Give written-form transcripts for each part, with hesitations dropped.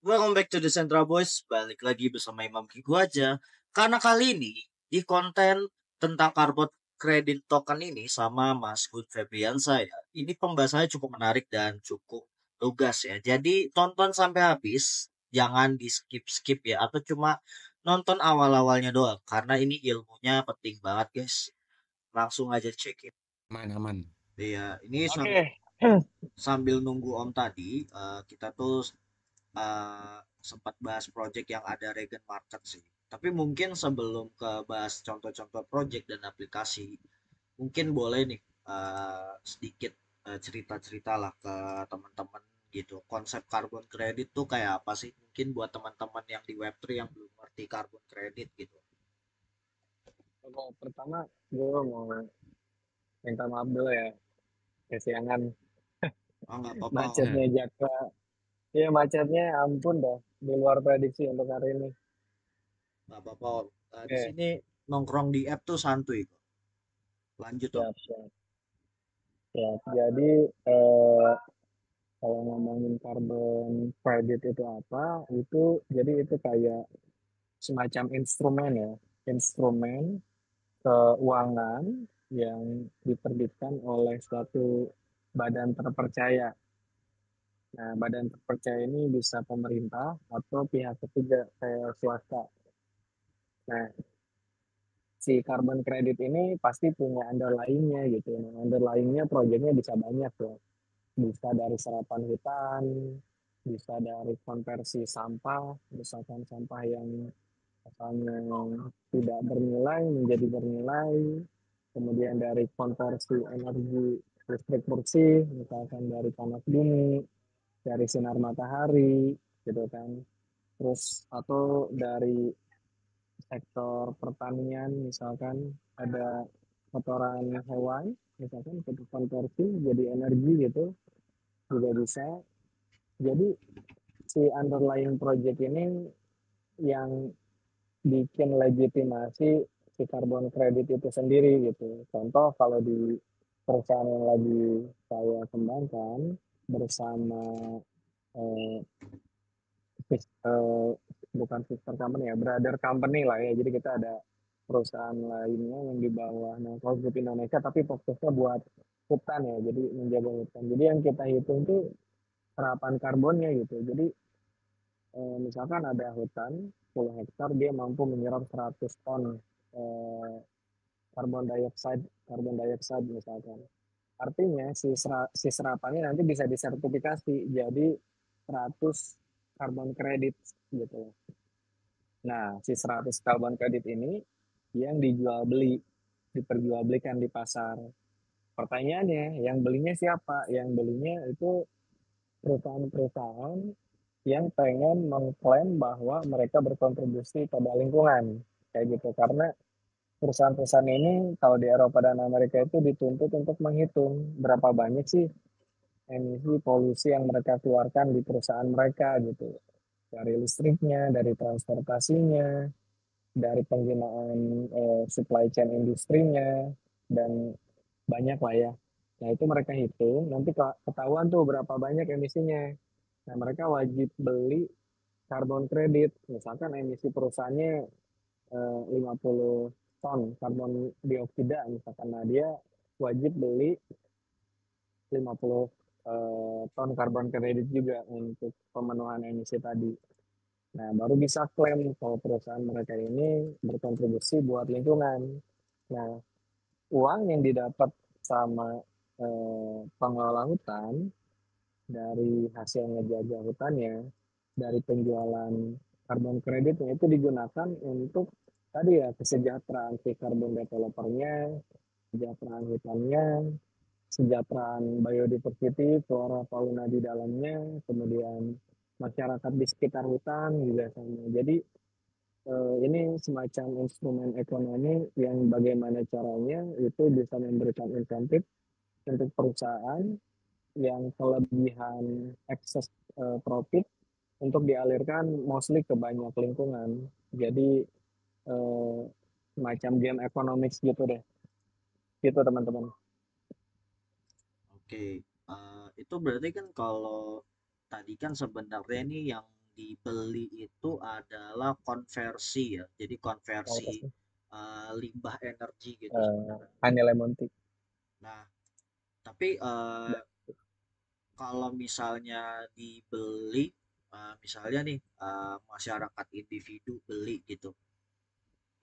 Welcome back to the Central Boys. Balik lagi bersama Imam Kiku aja. Karena kali ini di konten tentang carbon credit token ini sama Mas Good Febriansa ya. Ini pembahasannya cukup menarik dan cukup lugas ya. Jadi tonton sampai habis, jangan di skip-skip ya atau cuma nonton awal-awalnya doang karena ini ilmunya penting banget guys. Langsung aja check it. Aman, aman. Iya, ini Oke. sambil nunggu Om tadi, kita tuh sempat bahas project yang ada Regen Market sih. Tapi mungkin sebelum ke bahas contoh-contoh project dan aplikasi, mungkin boleh nih sedikit cerita-cerita lah ke teman-teman gitu. Konsep carbon credit tuh kayak apa sih? Mungkin buat teman-teman yang di Web3 yang belum ngerti carbon credit gitu. Kalau pertama gue mau minta maaf dulu ya, kesiangan Oh nggak apa-apa Om, macetnya Jakarta. Iya macetnya ampun dah, di luar prediksi untuk hari ini. nggak apa-apa Om. Di Oke, sini nongkrong di app tuh santuy kok. Lanjut Om. siap, siap, siap. Jadi eh, kalau ngomongin carbon credit itu apa? Jadi itu kayak semacam instrumen ya, instrumen keuangan yang diterbitkan oleh suatu badan terpercaya. Nah, badan terpercaya ini bisa pemerintah atau pihak ketiga kayak swasta. Nah, si carbon credit ini pasti punya underlying-nya gitu. Nah, underlying-nya proyeknya bisa banyak ya. Bisa dari serapan hutan, bisa dari konversi sampah, misalkan sampah yang asalnya tidak bernilai menjadi bernilai, kemudian dari konversi energi listrik bersih, misalkan dari panas bumi, dari sinar matahari, gitu kan. Terus atau dari sektor pertanian misalkan ada kotoran hewan misalkan untuk konversi jadi energi gitu juga bisa. Jadi si underlying project ini yang bikin legitimasi si carbon credit itu sendiri gitu. Contoh kalau di perusahaan yang lagi saya kembangkan bersama eh, eh, bukan sister company ya, brother company lah ya. Jadi kita ada perusahaan lainnya yang di bawah Nongkrong Group Indonesia, tapi fokusnya buat hutan ya, jadi menjaga hutan. Jadi yang kita hitung tuh serapan karbonnya gitu. Jadi misalkan ada hutan 10 hektar, dia mampu menyerap 100 ton eh, karbon dioksida misalkan. Artinya si serapannya nanti bisa disertifikasi jadi 100 karbon kredit gitu. Nah, si 100 karbon kredit ini yang dijual beli, diperjualbelikan di pasar. Pertanyaannya, yang belinya siapa? Yang belinya itu perusahaan-perusahaan yang pengen mengklaim bahwa mereka berkontribusi pada lingkungan. Kayak gitu. Karena perusahaan-perusahaan ini kalau di Eropa dan Amerika itu dituntut untuk menghitung berapa banyak sih emisi polusi yang mereka keluarkan di perusahaan mereka gitu. Dari listriknya, dari transportasinya, dari penggunaan supply chain industrinya dan banyak lah ya. Nah itu mereka hitung, nanti ketahuan tuh berapa banyak emisinya. Nah mereka wajib beli karbon kredit, misalkan emisi perusahaannya 50 ton karbon dioksida misalkan. Nah dia wajib beli 50 ton karbon kredit juga untuk pemenuhan emisi tadi. Nah, baru bisa klaim kalau perusahaan mereka ini berkontribusi buat lingkungan. Nah, uang yang didapat sama pengelola hutan dari hasil ngejaga hutannya, dari penjualan karbon kreditnya itu digunakan untuk tadi ya kesejahteraan si karbon developernya, kesejahteraan hutannya, kesejahteraan biodiversity, flora fauna di dalamnya, kemudian masyarakat di sekitar hutan juga sama. Jadi ini semacam instrumen ekonomi yang bagaimana caranya itu bisa memberikan insentif untuk perusahaan yang kelebihan excess profit untuk dialirkan mostly ke banyak lingkungan. Jadi eh, semacam game economics gitu deh. Gitu teman-teman. Oke, itu berarti kan kalau tadi kan sebenarnya ini yang dibeli itu adalah konversi ya. Jadi Apa konversi sih? limbah energi gitu sebenarnya. Honey lemon tea. Nah, tapi kalau misalnya dibeli, misalnya nih masyarakat individu beli gitu,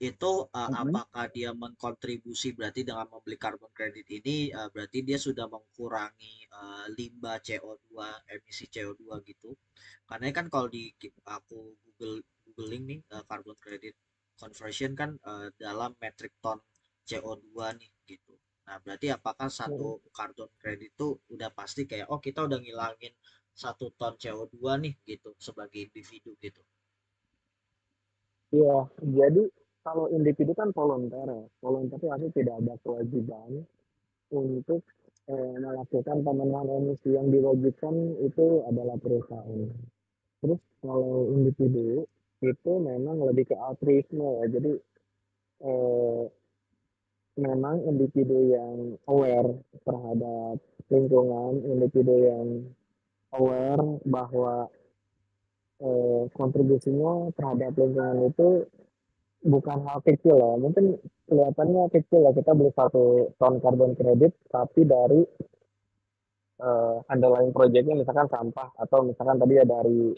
itu Mm-mm. apakah dia mengkontribusi berarti dengan membeli carbon credit ini berarti dia sudah mengurangi limbah CO2, emisi CO2 gitu. Karena kan kalau di aku googling nih carbon credit conversion kan dalam metric ton CO2 nih gitu. Nah, berarti apakah satu Mm. carbon credit itu udah pasti kayak oh kita udah ngilangin 1 ton CO2 nih gitu sebagai individu gitu. Iya, jadi kalau individu kan volunteer ya. Volunteer itu artinya tidak ada kewajiban untuk melakukan pemenuhan emisi, yang diwajibkan itu adalah perusahaan. Terus kalau individu itu memang lebih ke altruisme ya. Jadi eh, memang individu yang aware terhadap lingkungan, individu yang aware bahwa kontribusinya terhadap lingkungan itu bukan hal kecil ya. Mungkin kelihatannya kecil ya, kita beli 1 ton karbon kredit, tapi dari underlying projectnya misalkan sampah, atau misalkan tadi ya dari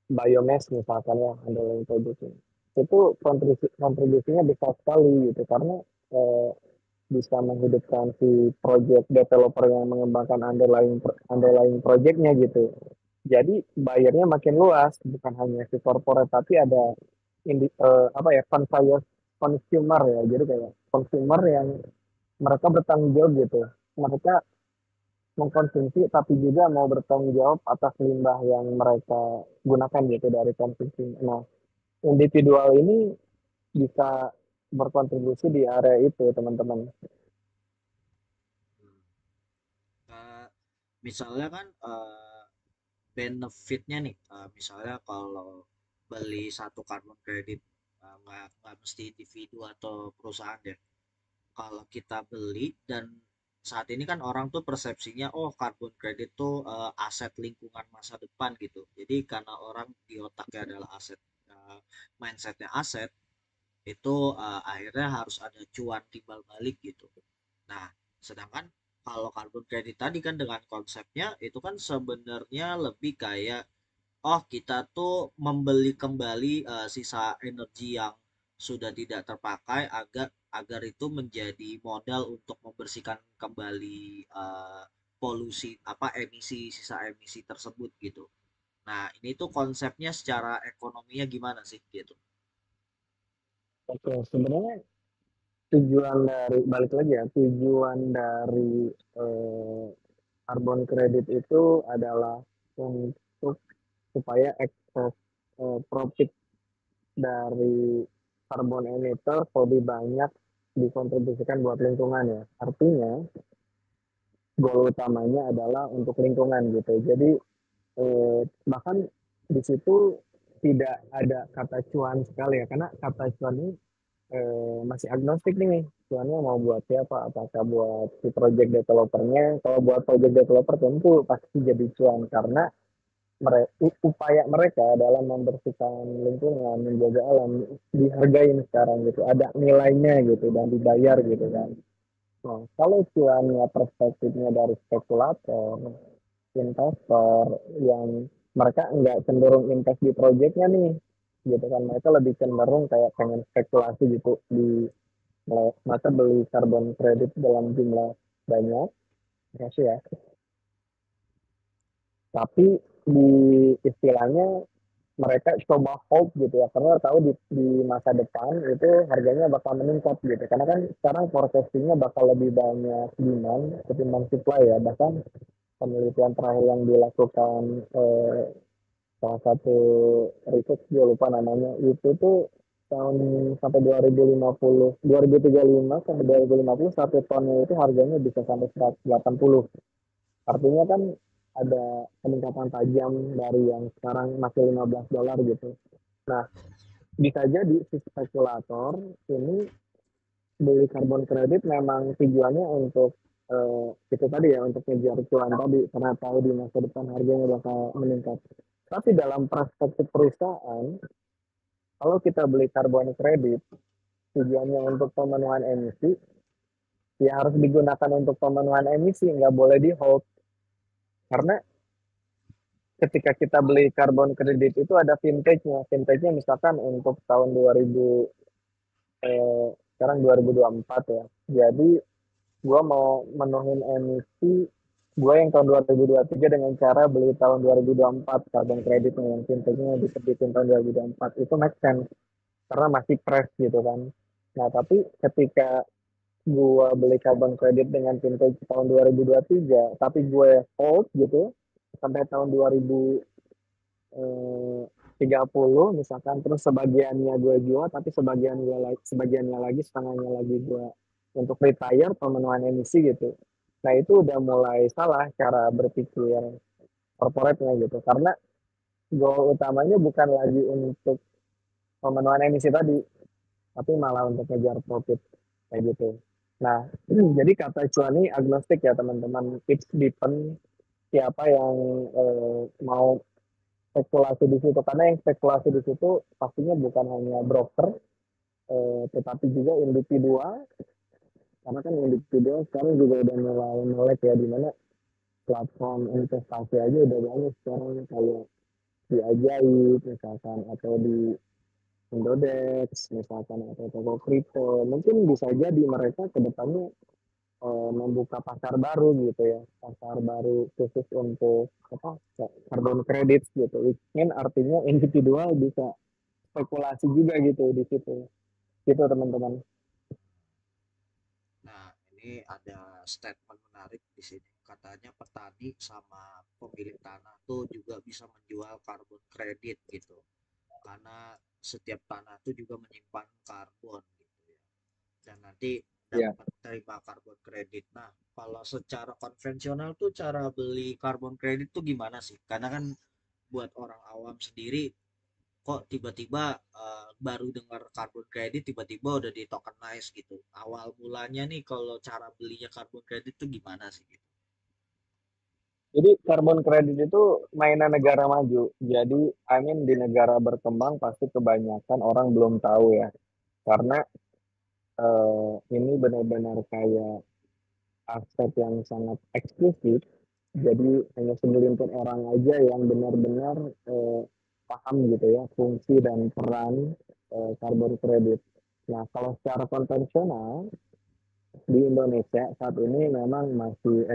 biomass misalkan ya, underlying projectnya. Itu kontribusinya besar sekali gitu, karena eh, bisa menghidupkan si project developer yang mengembangkan underlying projectnya gitu. Jadi bayarnya makin luas, bukan hanya si corporate, tapi ada apa ya, consumer ya. Jadi kayak consumer yang mereka bertanggung jawab gitu. Mereka mengkonsumsi tapi juga mau bertanggung jawab atas limbah yang mereka gunakan gitu dari konsumsi. Nah, individual ini bisa berkontribusi di area itu, teman-teman. Hmm. Misalnya kan benefitnya nih misalnya kalau beli satu carbon credit nggak mesti individu atau perusahaan ya, kalau kita beli dan saat ini kan orang tuh persepsinya oh carbon credit tuh aset lingkungan masa depan gitu, jadi karena orang di otaknya adalah aset, mindsetnya aset itu akhirnya harus ada cuan timbal balik gitu. Nah, sedangkan kalau carbon credit tadi kan dengan konsepnya itu kan sebenarnya lebih kayak oh kita tuh membeli kembali sisa energi yang sudah tidak terpakai agar agar itu menjadi modal untuk membersihkan kembali polusi apa emisi sisa emisi tersebut gitu. Nah, ini tuh konsepnya secara ekonominya gimana sih gitu. Oke, sebenarnya tujuan dari, balik lagi ya, tujuan dari eh, carbon credit itu adalah untuk supaya ekses profit dari carbon emitter lebih banyak dikontribusikan buat lingkungan ya. Artinya goal utamanya adalah untuk lingkungan gitu. Jadi bahkan di situ tidak ada kata cuan sekali ya, karena kata cuan ini masih agnostik nih. Cuannya mau buat siapa? Apakah buat si project developernya? Kalau buat project developer tentu pasti jadi cuan, karena upaya mereka dalam membersihkan lingkungan, menjaga alam dihargain sekarang gitu. Ada nilainya gitu dan dibayar gitu kan. Nah, kalau cuannya perspektifnya dari spekulator, investor yang mereka nggak cenderung invest di proyeknya nih, gitu kan, mereka lebih cenderung kayak pengen spekulasi gitu di masa beli carbon credit dalam jumlah banyak ya sih ya. Tapi di istilahnya mereka coba hold gitu ya, karena tahu di masa depan itu harganya bakal meningkat gitu, karena kan sekarang forecastingnya bakal lebih banyak demand ketimbang supply ya. Bahkan penelitian terakhir yang dilakukan salah satu riset, gue lupa namanya, itu tuh tahun sampai 2050, 2035 sampai 2050, 1 tonnya itu harganya bisa sampai 180. Artinya kan ada peningkatan tajam dari yang sekarang masih $15 gitu. Nah, bisa jadi si spekulator ini beli carbon credit memang tujuannya untuk itu tadi ya, untuk ngejar cuan tadi, karena tahu di masa depan harganya bakal meningkat. Tapi dalam perspektif perusahaan, kalau kita beli karbon kredit, tujuannya untuk pemenuhan emisi, ya harus digunakan untuk pemenuhan emisi, nggak boleh di hold. Karena ketika kita beli karbon kredit itu ada vintage-nya. Vintage-nya misalkan untuk tahun 2000, sekarang 2024 ya. Jadi gue mau menuhin emisi gue yang tahun 2023 dengan cara beli tahun 2024 karbon kreditnya yang vintage-nya diterbitin tahun 2024 itu make sense karena masih fresh gitu kan. Nah tapi ketika gue beli carbon credit dengan vintage tahun 2023 tapi gue hold gitu sampai tahun 2030 misalkan terus sebagiannya gue jual tapi sebagiannya lagi setengahnya lagi gue untuk retire pemenuhan emisi gitu. Nah itu udah mulai salah cara berpikir corporate-nya gitu karena goal utamanya bukan lagi untuk pemenuhan emisi tadi tapi malah untuk ngejar profit kayak gitu. Nah, jadi kata cuan ini agnostik ya teman-teman. It's depend siapa yang mau spekulasi di situ. Karena yang spekulasi di situ pastinya bukan hanya broker, tetapi juga individual. Karena kan individual sekarang juga udah mulai melek ya, di mana platform investasi aja udah banyak sekarang kayak di Ajaib misalkan atau di Indodex misalkan atau toko kripto. Mungkin bisa jadi mereka ke depannya membuka pasar baru gitu ya, pasar baru khusus untuk apa carbon credit gitu. Ini artinya individual bisa spekulasi juga gitu di situ, gitu teman-teman. Nah, ini ada statement menarik di sini. Katanya petani sama pemilik tanah tuh juga bisa menjual karbon kredit gitu. Karena setiap tanah tuh juga menyimpan karbon gitu ya. Dan nanti Ya, dapat terima karbon kredit. Nah, kalau secara konvensional tuh cara beli karbon kredit tuh gimana sih? Karena kan buat orang awam sendiri kok tiba-tiba baru dengar karbon kredit tiba-tiba udah di tokenize gitu. Awal mulanya nih kalau cara belinya karbon kredit tuh gimana sih gitu? jadi carbon credit itu mainan negara maju. Jadi I mean di negara berkembang pasti kebanyakan orang belum tahu ya, karena ini benar-benar kayak aset yang sangat eksklusif. Jadi hanya segelintir orang aja yang benar-benar eh, paham gitu ya fungsi dan peran carbon credit. Nah, kalau secara konvensional di Indonesia saat ini memang masih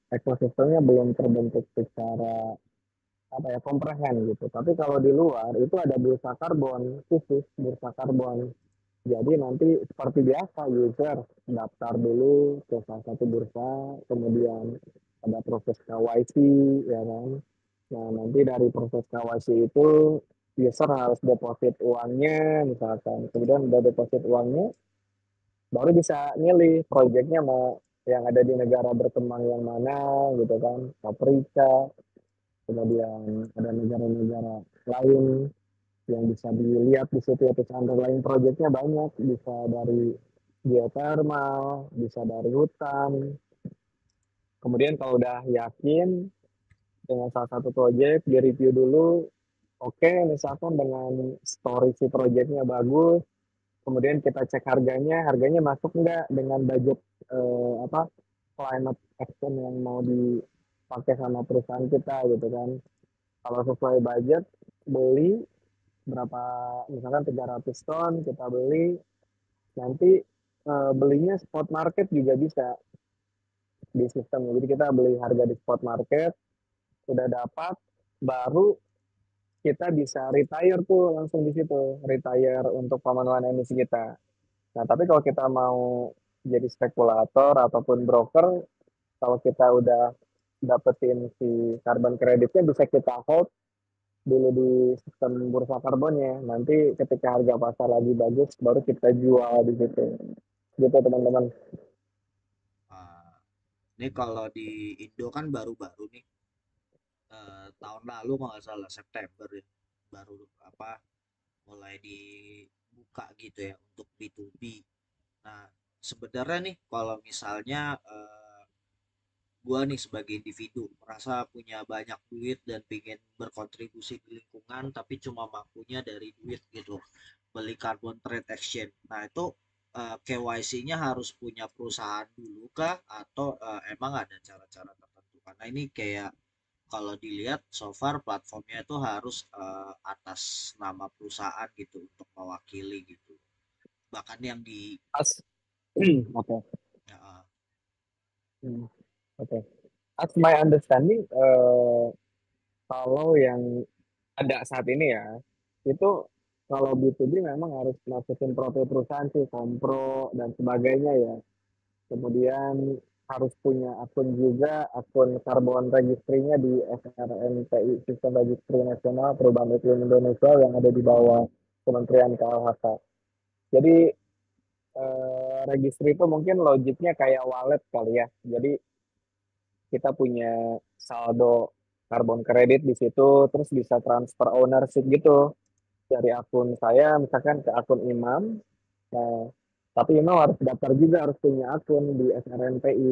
ekosistemnya belum terbentuk secara apa ya komprehend gitu. Tapi kalau di luar itu ada bursa karbon khusus bursa karbon. Jadi nanti seperti biasa user daftar dulu ke salah satu bursa, kemudian ada proses KYC ya kan. Nah, nanti dari proses KYC itu user harus deposit uangnya misalkan. Kemudian udah deposit uangnya baru bisa milih proyeknya mau yang ada di negara berkembang yang mana gitu kan. Afrika, kemudian ada negara-negara lain yang bisa dilihat di situ ya terus underlying projectnya banyak bisa dari geothermal bisa dari hutan kemudian kalau udah yakin dengan salah satu project di review dulu oke misalkan dengan story si projectnya bagus kemudian kita cek harganya masuk nggak dengan budget apa climate action yang mau dipakai sama perusahaan kita gitu kan kalau sesuai budget beli berapa misalkan 300 ton kita beli nanti belinya spot market juga bisa di sistem jadi kita beli harga di spot market sudah dapat baru kita bisa retire tuh langsung di situ retire untuk pemenuhan emisi kita. Nah tapi kalau kita mau jadi spekulator ataupun broker kalau kita udah dapetin si carbon kreditnya bisa kita hold dulu di sistem bursa karbonnya. Nanti ketika harga pasar lagi bagus, baru kita jual di situ. Gitu teman-teman. Ah, ini kalau di Indo kan baru-baru nih tahun lalu kalau nggak salah September ya baru apa mulai dibuka gitu ya untuk B2B. Nah, sebenarnya nih kalau misalnya gua nih sebagai individu merasa punya banyak duit dan pengen berkontribusi di lingkungan tapi cuma mampunya dari duit gitu, beli carbon trade exchange. Nah itu KYC-nya harus punya perusahaan dulu kah atau emang ada cara-cara tertentu? Karena ini kayak kalau dilihat so far platformnya itu harus atas nama perusahaan gitu untuk mewakili gitu. Bahkan yang di As, oke. ya, Hmm, oke. As my understanding, kalau yang ada saat ini ya, itu kalau B2B memang harus masukin profil perusahaan sih, kompro dan sebagainya ya. Kemudian harus punya akun juga, akun karbon registrinya di SRNPI, Sistem Registry Nasional Perubahan Iklim Indonesia yang ada di bawah Kementerian KLHK. Jadi registry itu mungkin logiknya kayak wallet kali ya. Jadi kita punya saldo karbon kredit di situ, terus bisa transfer ownership gitu dari akun saya misalkan ke akun Imam. Nah, tapi Imam harus daftar juga, harus punya akun di SRNPI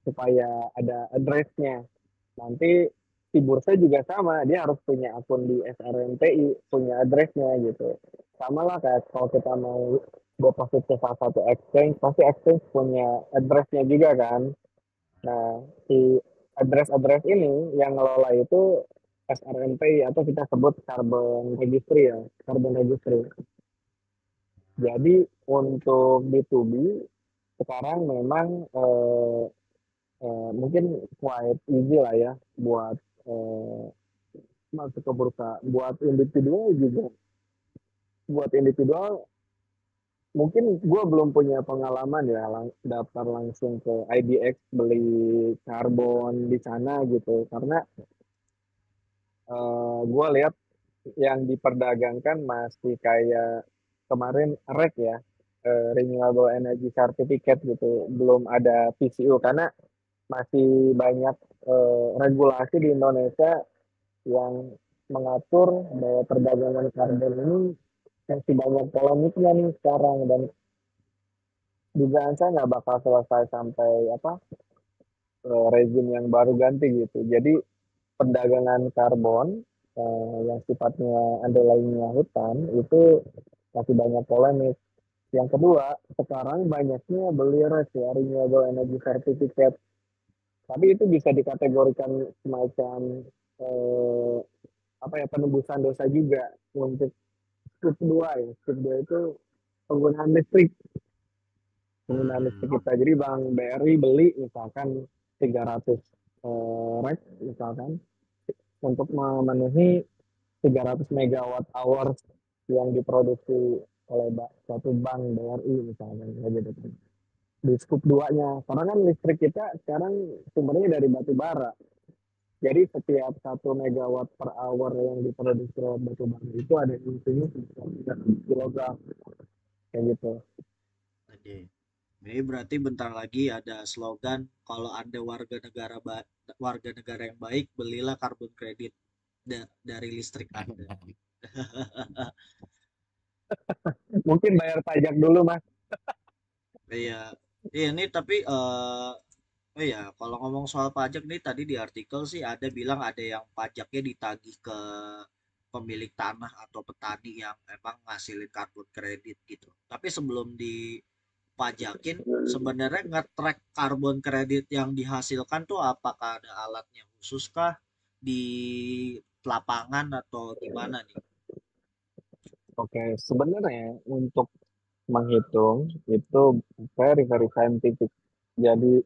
supaya ada address-nya. Nanti si bursa juga sama, dia harus punya akun di SRNPI, punya address-nya gitu. Sama lah kayak kalau kita mau deposit ke salah satu exchange, pasti exchange punya address-nya juga kan. Nah, si address-address ini yang ngelola itu SRNPI atau kita sebut carbon registry ya, carbon registry. Jadi untuk B2B sekarang memang mungkin quite easy lah ya buat eh, masuk ke bursa. Buat individual juga, buat individual mungkin gue belum punya pengalaman ya daftar langsung ke IDX beli karbon di sana gitu. Karena gue lihat yang diperdagangkan masih kayak kemarin REC ya, Renewable Energy Certificate gitu, belum ada PCU karena masih banyak regulasi di Indonesia yang mengatur bahwa perdagangan karbon ini masih banyak polemiknya nih sekarang, dan dugaan saya nggak bakal selesai sampai apa rezim yang baru ganti gitu. Jadi perdagangan karbon yang sifatnya underlying-nya hutan itu masih banyak polemik. Yang kedua, sekarang banyaknya beli RES ya, Renewable Energy Certificate. Tapi itu bisa dikategorikan semacam eh, apa ya, penembusan dosa juga untuk scoop 2 ya. Scoop 2 itu penggunaan listrik. Penggunaan listrik hmm, kita. Jadi Bank BRI beli misalkan 300 REC misalkan untuk memenuhi 300 megawatt hour yang diproduksi oleh suatu bank BRI misalkan kayak gitu kan. Di scoop 2-nya. Karena kan listrik kita sekarang sumbernya dari batu bara. Jadi setiap 1 megawatt per hour yang diproduksi oleh batu bara itu ada emisinya 3 kilogram kayak gitu. Oke. Ini berarti bentar lagi ada slogan kalau Anda warga negara yang baik, belilah karbon kredit dari listrik Anda. Mungkin bayar pajak dulu mas. Iya, iya ini tapi oh iya kalau ngomong soal pajak nih tadi di artikel sih ada bilang ada yang pajaknya ditagih ke pemilik tanah atau petani yang emang ngasilin karbon kredit gitu. Tapi sebelum dipajakin sebenarnya nge-track karbon kredit yang dihasilkan tuh apakah ada alatnya khusus kah di lapangan atau gimana nih? Oke, sebenarnya untuk menghitung itu very very scientific. Jadi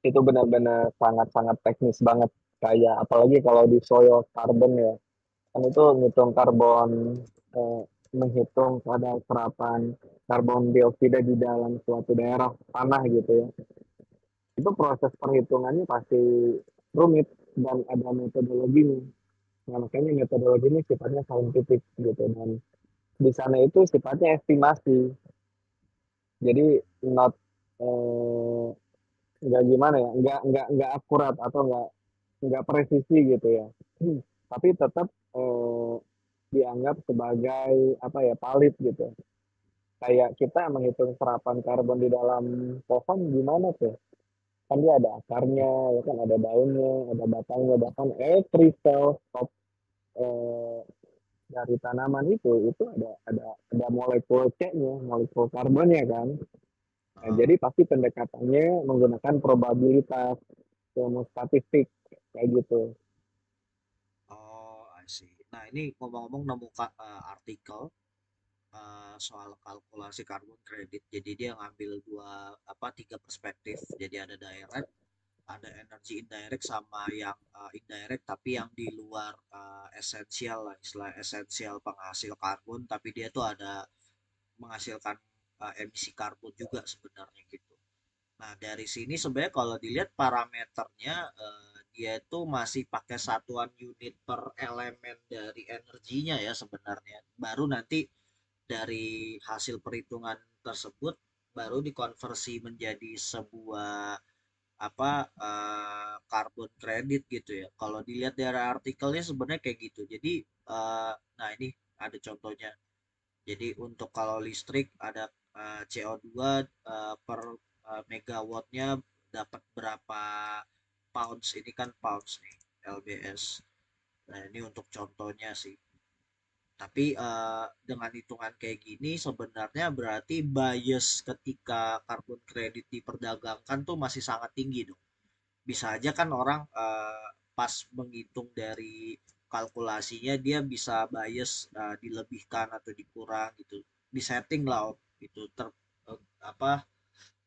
itu benar-benar sangat-sangat teknis banget. Kayak apalagi kalau di soil carbon ya, kan itu ngitung karbon, eh, menghitung kadar serapan karbon dioksida di dalam suatu daerah tanah gitu ya. Itu proses perhitungannya pasti rumit dan ada metodologinya. Nah, makanya metodologi ini sifatnya saintifik gitu, dan di sana itu sifatnya estimasi. Jadi not eh, nggak gimana ya, nggak akurat atau nggak presisi gitu ya. Tapi tetap dianggap sebagai apa ya, valid gitu. Kayak kita menghitung serapan karbon di dalam pohon gimana tuh? kan dia ada akarnya, ya kan ada daunnya, ada batangnya, bahkan every cell of eh, dari tanaman itu ada molekul C-nya, molekul karbonnya kan. Nah, Ah, jadi pasti pendekatannya menggunakan probabilitas, ilmu statistik kayak gitu. oh, I see. Nah, ini ngomong-ngomong nemu artikel soal kalkulasi carbon credit. Jadi dia ngambil tiga perspektif. Jadi ada direct, ada energi indirect sama yang indirect tapi yang di luar esensial lah, istilah esensial penghasil karbon, tapi dia tuh ada menghasilkan emisi karbon juga sebenarnya gitu. Nah, dari sini sebenarnya kalau dilihat parameternya dia itu masih pakai satuan unit per elemen dari energinya ya sebenarnya. Baru nanti dari hasil perhitungan tersebut baru dikonversi menjadi sebuah carbon credit gitu ya. Kalau dilihat dari artikelnya sebenarnya kayak gitu. Jadi nah ini ada contohnya. Jadi untuk kalau listrik ada CO2 per megawattnya dapat berapa pounds, ini kan pounds nih LBS. Nah ini untuk contohnya sih. Tapi dengan hitungan kayak gini sebenarnya berarti bias ketika carbon credit diperdagangkan tuh masih sangat tinggi dong. Bisa aja kan orang pas menghitung dari kalkulasinya dia bisa bias dilebihkan atau dikurang gitu. Disetting lah itu apa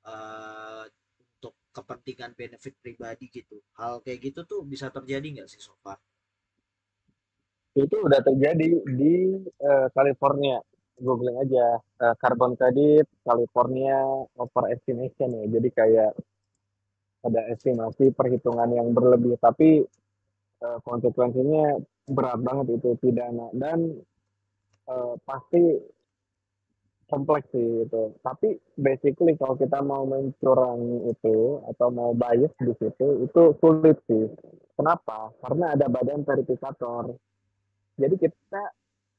eh, untuk kepentingan benefit pribadi gitu. Hal kayak gitu tuh bisa terjadi nggak sih Sofa? Itu udah terjadi di California. Googling aja carbon credit California overestimation ya. Jadi kayak ada estimasi perhitungan yang berlebih, tapi konsekuensinya berat banget itu pidana dan pasti kompleks sih itu. Tapi basically kalau kita mau mencurangi itu atau mau bias di situ itu sulit sih. Kenapa? Karena ada badan verifikator. Jadi kita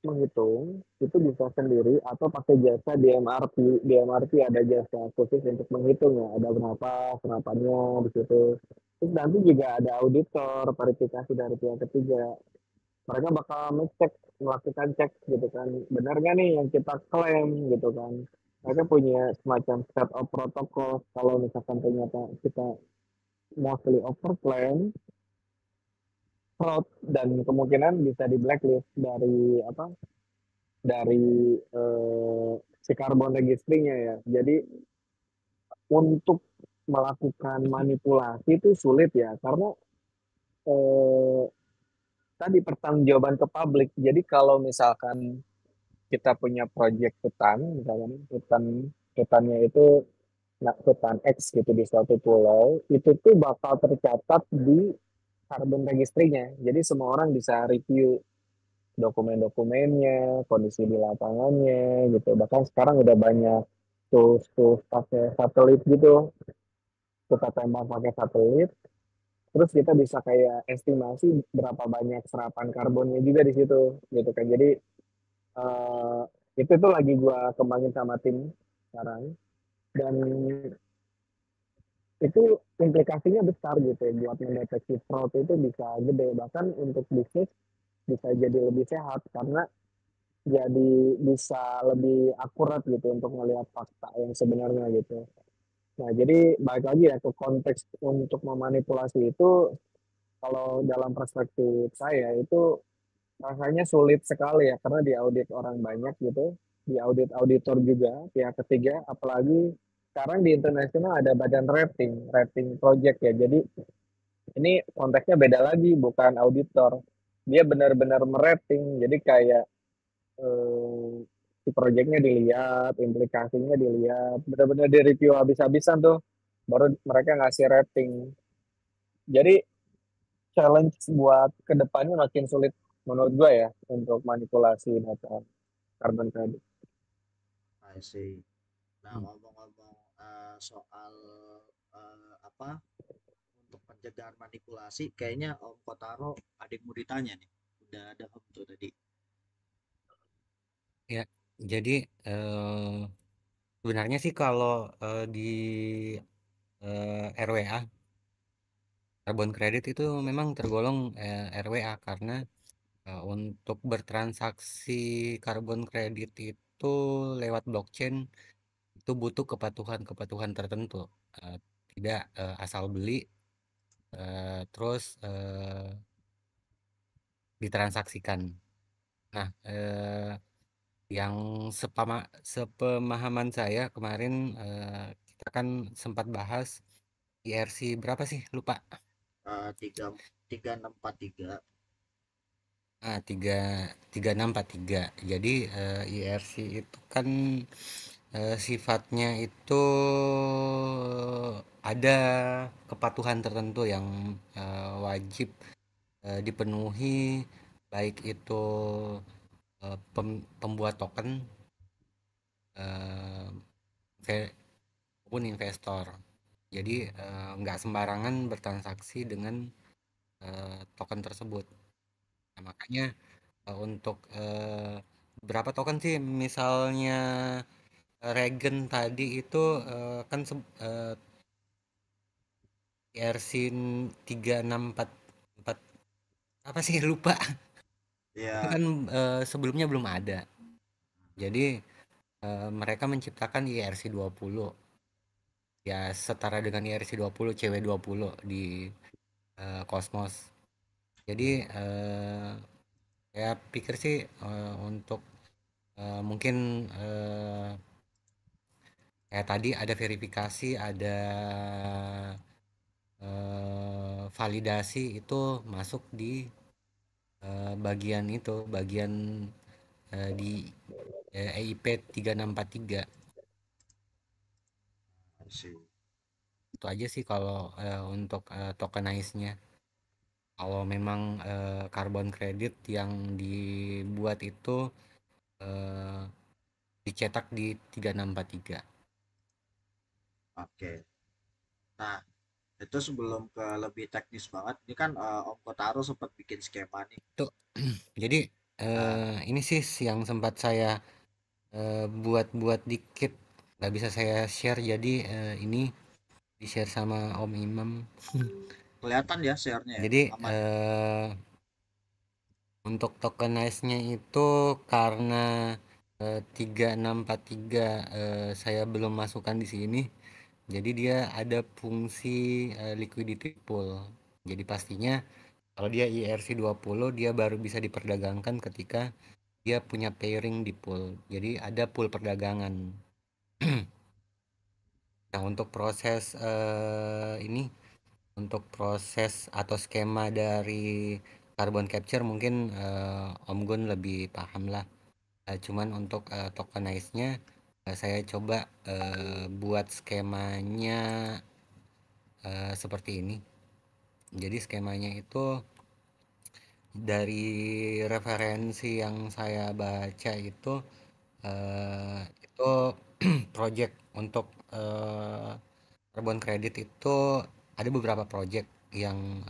menghitung itu bisa sendiri atau pakai jasa DMRT. DMRT ada jasa khusus untuk menghitungnya. Ada berapa serapannya di situ. Terus nanti juga ada auditor, verifikasi dari pihak ketiga. Mereka bakal ngecek, melakukan cek gitu kan. Benar nggak nih yang kita klaim gitu kan. Mereka punya semacam set of protocol. Kalau misalkan ternyata kita mostly overclaim, fraud, dan kemungkinan bisa di blacklist dari apa dari si carbon registry-nya ya. Jadi untuk melakukan manipulasi itu sulit ya karena eh, tadi pertanggungjawaban ke publik. Jadi kalau misalkan kita punya proyek hutan, misalkan hutannya itu nah, hutan X gitu di suatu pulau, itu tuh bakal tercatat di carbon registry-nya. Jadi semua orang bisa review dokumen-dokumennya, kondisi di lapangannya gitu. Bahkan sekarang udah banyak tools pakai satelit gitu. Kita tembak pakai satelit, terus kita bisa kayak estimasi berapa banyak serapan karbonnya juga di situ gitu kan. Jadi eh, itu tuh lagi gua kembangin sama tim sekarang dan itu implikasinya besar gitu ya buat mendeteksi fraud itu bisa gede bahkan untuk bisnis bisa jadi lebih sehat karena jadi bisa lebih akurat gitu untuk melihat fakta yang sebenarnya gitu. Nah, jadi balik lagi ya ke konteks untuk memanipulasi itu kalau dalam perspektif saya itu rasanya sulit sekali ya karena diaudit orang banyak gitu, diaudit auditor juga pihak ketiga, apalagi sekarang di internasional ada badan rating project ya. Jadi ini konteksnya beda lagi, bukan auditor. Dia benar-benar merating, jadi kayak eh, si proyeknya dilihat, implikasinya dilihat, benar-benar direview habis-habisan tuh, baru mereka ngasih rating. Jadi challenge buat kedepannya makin sulit menurut gue ya untuk manipulasi data carbon credit. I see. Nah, Hmm. ngomong-ngomong soal apa untuk pencegahan manipulasi, kayaknya Om Kotaro ada yang mau ditanya nih. Udah ada Om tuh tadi. Ya, jadi sebenarnya sih kalau di RWA Karbon kredit itu memang tergolong RWA karena untuk bertransaksi karbon kredit itu lewat blockchain itu butuh kepatuhan-kepatuhan tertentu. Eh, Tidak asal beli terus ditransaksikan. Nah, yang sepemahaman saya kemarin kita kan sempat bahas IRC berapa sih? Lupa. Tiga tiga enam empat tiga. Tiga 3643. Jadi IRC itu kan sifatnya itu ada kepatuhan tertentu yang wajib dipenuhi, baik itu pembuat token eh, maupun investor. Jadi nggak sembarangan bertransaksi dengan token tersebut. Nah, makanya untuk berapa token sih misalnya Regen tadi itu kan IRC 3644 apa sih lupa. Itu Ya, kan sebelumnya belum ada. Jadi mereka menciptakan IRC 20 ya setara dengan IRC 20 CW20 di Cosmos. Jadi saya pikir sih untuk mungkin kayak tadi ada verifikasi, ada validasi itu masuk di bagian itu, bagian di EIP 3643. sih. Itu aja sih kalau untuk tokenize-nya. Kalau memang carbon credit yang dibuat itu eh, dicetak di 3643. Oke. Nah, itu sebelum ke lebih teknis banget, ini kan Om Kotaro sempat bikin skema nih. Itu jadi Nah, ini sih yang sempat saya buat-buat dikit, nggak bisa saya share, jadi ini di share sama Om Imam. kelihatan ya share-nya ya, Jadi aman ya. untuk tokenize-nya itu karena 3643 saya belum masukkan di sini, jadi dia ada fungsi liquidity pool. Jadi pastinya kalau dia IRC 20 dia baru bisa diperdagangkan ketika dia punya pairing di pool. Jadi ada pool perdagangan. Nah, untuk proses ini, untuk proses atau skema dari carbon capture mungkin Om Gun lebih paham lah. Cuman untuk tokenize-nya saya coba buat skemanya seperti ini. Jadi skemanya itu dari referensi yang saya baca itu project untuk carbon credit itu ada beberapa project yang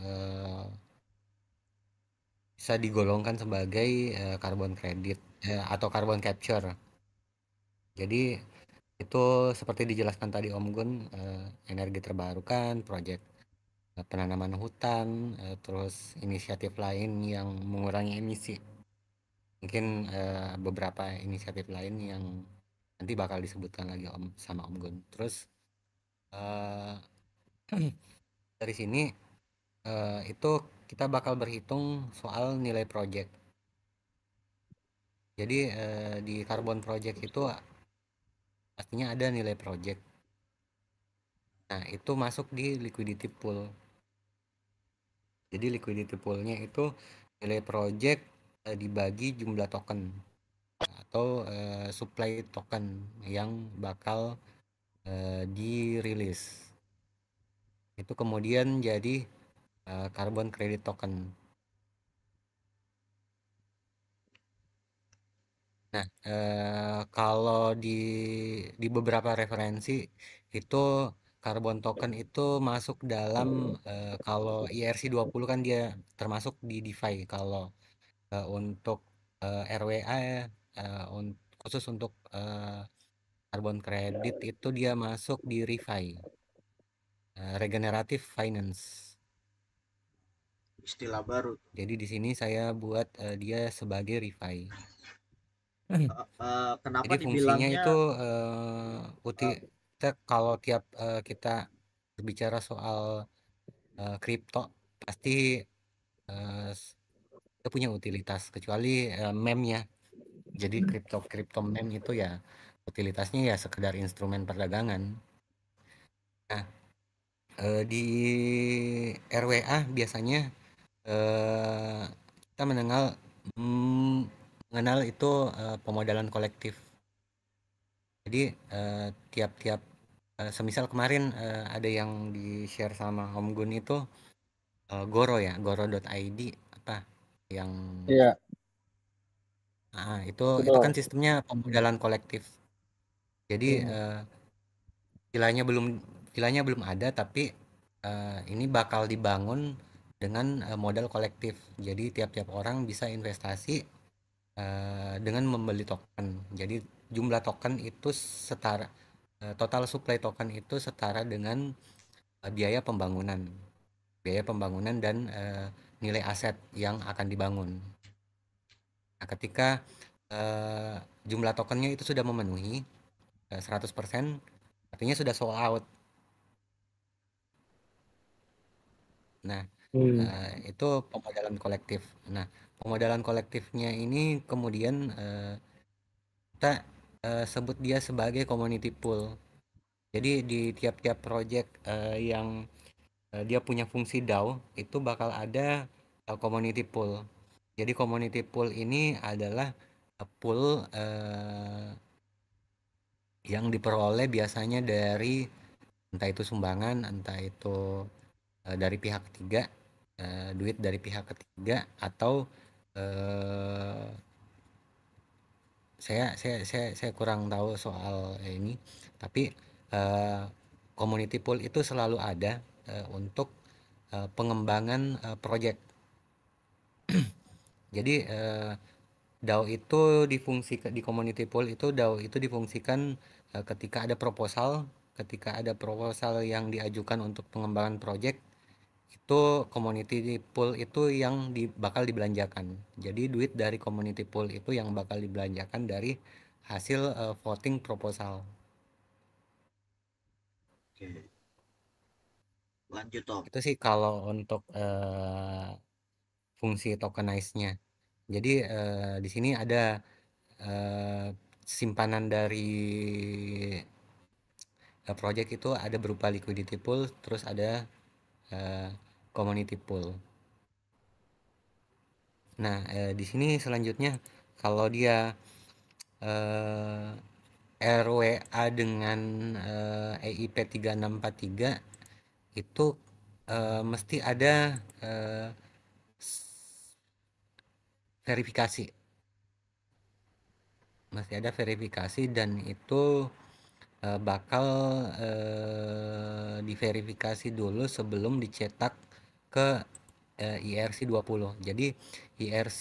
bisa digolongkan sebagai carbon credit atau carbon capture. Jadi itu seperti dijelaskan tadi Om Gun, energi terbarukan, project penanaman hutan, terus inisiatif lain yang mengurangi emisi. Mungkin beberapa inisiatif lain yang nanti bakal disebutkan lagi Om sama Om Gun. Terus eh, dari sini itu kita bakal berhitung soal nilai project. Jadi di carbon project itu pastinya ada nilai project. Nah, itu masuk di liquidity pool. Jadi liquidity poolnya itu nilai project dibagi jumlah token atau supply token yang bakal dirilis. Itu kemudian jadi carbon credit token. Nah, kalau di beberapa referensi itu carbon token itu masuk dalam kalau IRC 20 kan dia termasuk di DeFi. Kalau untuk RWA khusus untuk carbon credit itu dia masuk di refi, regenerative finance. istilah baru. Jadi di sini saya buat dia sebagai refi. Kenapa Jadi fungsinya dibilangnya itu eh, kita kalau tiap kita berbicara soal kripto pasti eh, kita punya utilitas kecuali meme ya. Jadi kripto kripto meme itu ya utilitasnya ya sekedar instrumen perdagangan. Nah, di RWA biasanya eh, kita mm, mengenal itu pemodalan kolektif. Jadi tiap-tiap semisal kemarin ada yang di-share sama Om Gun itu Goro ya, goro.id apa yang Iya, itu kan betul. sistemnya pemodalan kolektif. Jadi Hmm. vilanya belum vilanya belum ada tapi ini bakal dibangun dengan modal kolektif. Jadi tiap-tiap orang bisa investasi dengan membeli token. Jadi jumlah token itu setara total supply token itu setara dengan biaya pembangunan, dan nilai aset yang akan dibangun. Nah, ketika jumlah tokennya itu sudah memenuhi 100%, artinya sudah sold out. Nah, Hmm. itu pemodalan kolektif. Nah, pemodalan kolektifnya ini kemudian kita sebut dia sebagai community pool. Jadi di tiap-tiap project yang dia punya fungsi DAO itu bakal ada community pool. Jadi community pool ini adalah pool yang diperoleh biasanya dari entah itu sumbangan, entah itu dari pihak ketiga, duit dari pihak ketiga atau eh, saya kurang tahu soal ini, tapi eh, community pool itu selalu ada untuk pengembangan project. Jadi DAO itu di community pool itu DAO itu difungsikan ketika ada proposal yang diajukan untuk pengembangan project, itu community pool itu yang bakal dibelanjakan. Jadi duit dari community pool itu yang bakal dibelanjakan dari hasil voting proposal. oke, lanjut Om. Itu sih kalau untuk fungsi tokenize-nya. Jadi di sini ada eh, simpanan dari project itu ada berupa liquidity pool, terus ada eh, community pool. Nah, di sini selanjutnya kalau dia eh, RWA dengan EIP 3643 itu mesti ada eh, verifikasi. Masih ada verifikasi dan itu bakal diverifikasi dulu sebelum dicetak ke IRC 20. Jadi IRC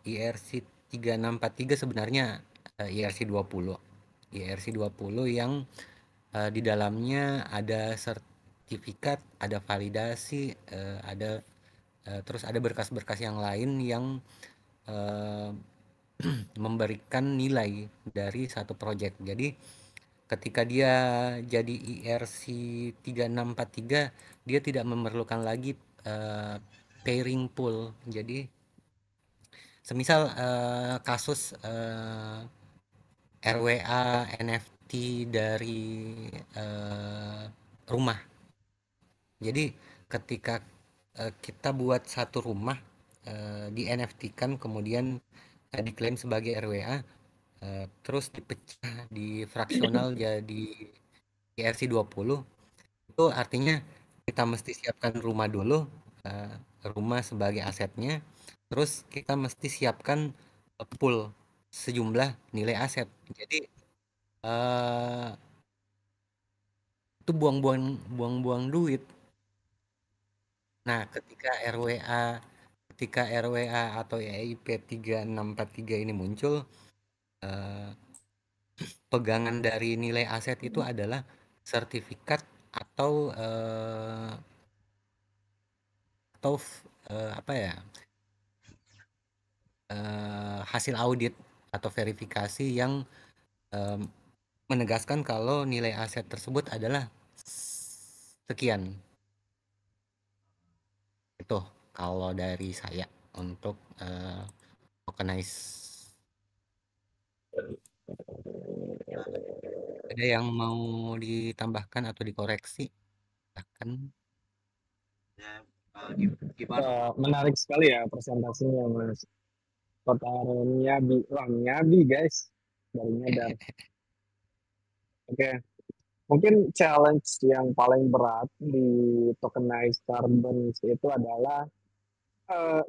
IRC 3643 sebenarnya IRC 20. IRC 20 yang di dalamnya ada sertifikat, ada validasi, ada terus ada berkas-berkas yang lain yang eh, memberikan nilai dari satu project. Jadi ketika dia jadi IRC 3643 dia tidak memerlukan lagi eh, pairing pool. Jadi semisal kasus RWA NFT dari eh, rumah. Jadi ketika kita buat satu rumah di NFT kan kemudian diklaim sebagai RWA, terus dipecah di fraksional jadi IRC 20, itu artinya kita mesti siapkan rumah dulu, eh, rumah sebagai asetnya, terus kita mesti siapkan pool sejumlah nilai aset. Jadi eh, itu buang-buang duit. Nah, ketika RWA atau EIP 3643 ini muncul, eh, pegangan dari nilai aset itu adalah sertifikat atau apa ya, hasil audit atau verifikasi yang em, menegaskan kalau nilai aset tersebut adalah sekian. Itu kalau dari saya untuk tokenize. Ada yang mau ditambahkan atau dikoreksi? Silahkan. Ya, gimana Pak? Menarik sekali ya presentasinya Mas. Kotaro Nyabi, wah Nyabi guys, dari nyadar. Oke, mungkin challenge yang paling berat di tokenized carbon itu adalah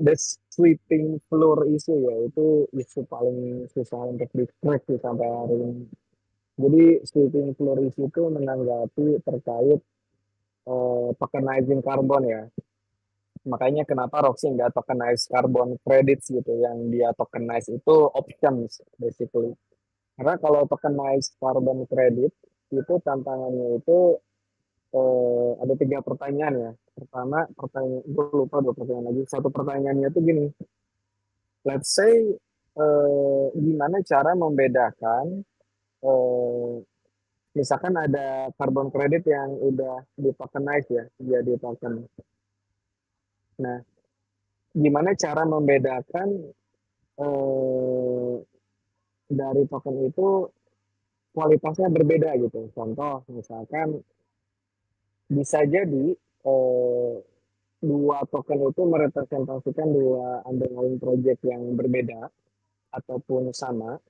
the sweeping floor issue, yaitu isu paling susah untuk di-crack sih sampai hari ini. Jadi sweeping floor issue itu menanggapi terkait tokenizing karbon ya. Makanya kenapa Roxy nggak tokenize carbon credits gitu, yang dia tokenize itu options basically. Karena kalau tokenize carbon credit itu tantangannya itu ada tiga pertanyaan ya. Pertama, pertanyaan gue lupa dua pertanyaan lagi. Satu pertanyaannya itu gini, let's say gimana cara membedakan eh, misalkan ada carbon credit yang udah di tokenize ya, jadi token. Nah, gimana cara membedakan eh, dari token itu kualitasnya berbeda gitu. Contoh, misalkan bisa jadi eh, dua token itu merepresentasikan dua underlying project yang berbeda ataupun sama,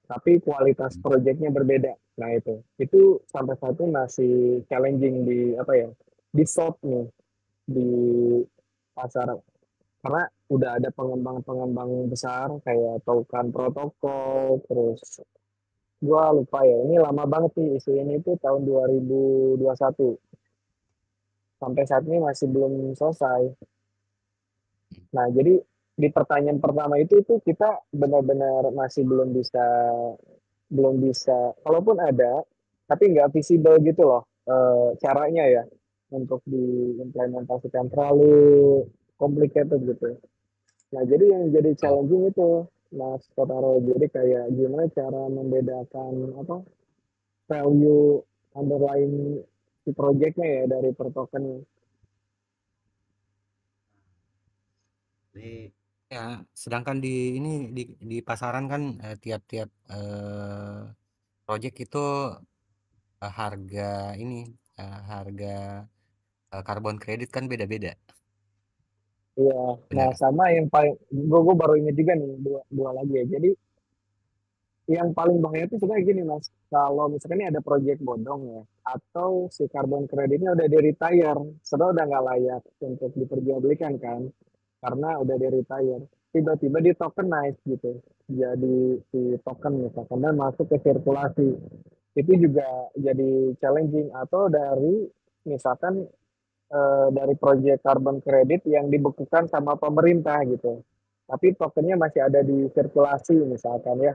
tapi kualitas projectnya berbeda. Nah itu sampai saat ini masih challenging di apa ya, di solve nih di pasar, karena udah ada pengembang-pengembang besar kayak token protokol, terus gua lupa ya, ini lama banget nih isu ini tuh tahun 2021 sampai saat ini masih belum selesai. Nah, jadi di pertanyaan pertama itu kita benar-benar masih belum bisa, kalaupun ada, tapi nggak visible gitu loh caranya ya untuk diimplementasikan, terlalu complicated gitu. Nah, jadi yang jadi Oh, challenging itu, Mas Kotaro, jadi kayak gimana cara membedakan apa value underlying si projectnya ya dari per token. Ini ya, sedangkan di ini di pasaran kan tiap-tiap project itu harga ini harga karbon kredit kan beda-beda. Iya, nah Benar. sama yang paling gue baru ingat juga nih dua lagi ya. Jadi yang paling bahaya itu sebenarnya gini Mas, kalau misalkan ini ada project bodong ya, atau si carbon kreditnya udah di retire, sudah udah nggak layak untuk diperjualbelikan kan, karena udah di retire, tiba-tiba di tokenize gitu, jadi si token misalkan dan masuk ke sirkulasi, itu juga jadi challenging. Atau dari misalkan dari proyek carbon credit yang dibekukan sama pemerintah gitu. Tapi tokennya masih ada di sirkulasi misalkan ya.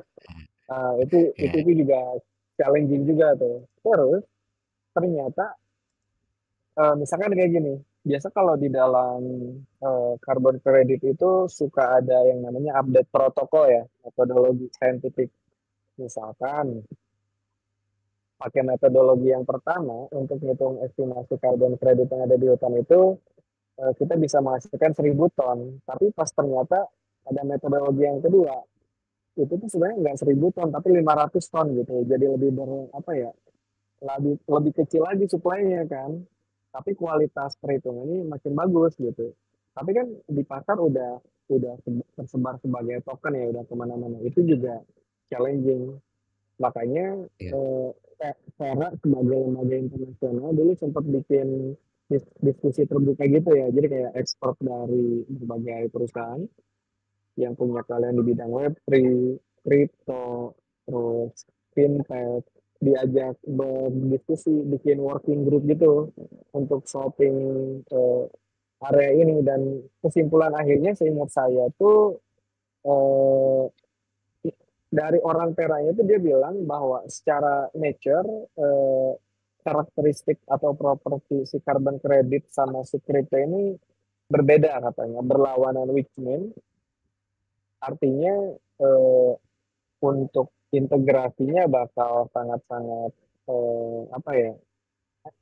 Itu Ya, juga challenging juga tuh. Terus ternyata misalkan kayak gini. Biasa kalau di dalam carbon credit itu suka ada yang namanya update protokol ya, metodologi saintifik. Misalkan pakai metodologi yang pertama untuk menghitung estimasi carbon credit yang ada di hutan itu kita bisa menghasilkan 1.000 ton. Tapi pas ternyata ada metodologi yang kedua, itu tuh sebenarnya nggak 1.000 ton, tapi 500 ton gitu. Jadi lebih apa ya, lebih lebih kecil lagi suplainya kan. Tapi kualitas perhitungannya makin bagus gitu. Tapi kan di pasar udah tersebar sebagai token ya, udah kemana-mana. Itu juga challenging. Makanya ya. eh, Vera sebagai lembaga internasional dulu sempat bikin diskusi terbuka gitu ya. Jadi kayak ekspor dari berbagai perusahaan yang punya kalian di bidang Web3, kripto, terus fintech, diajak berdiskusi, bikin working group gitu untuk shopping eh, area ini. Dan kesimpulan akhirnya seingat saya tuh eh, dari orang Peranya itu dia bilang bahwa secara nature karakteristik atau properti si carbon credit sama si crypto ini berbeda katanya, berlawanan, which mean artinya eh, untuk integrasinya bakal sangat-sangat apa ya?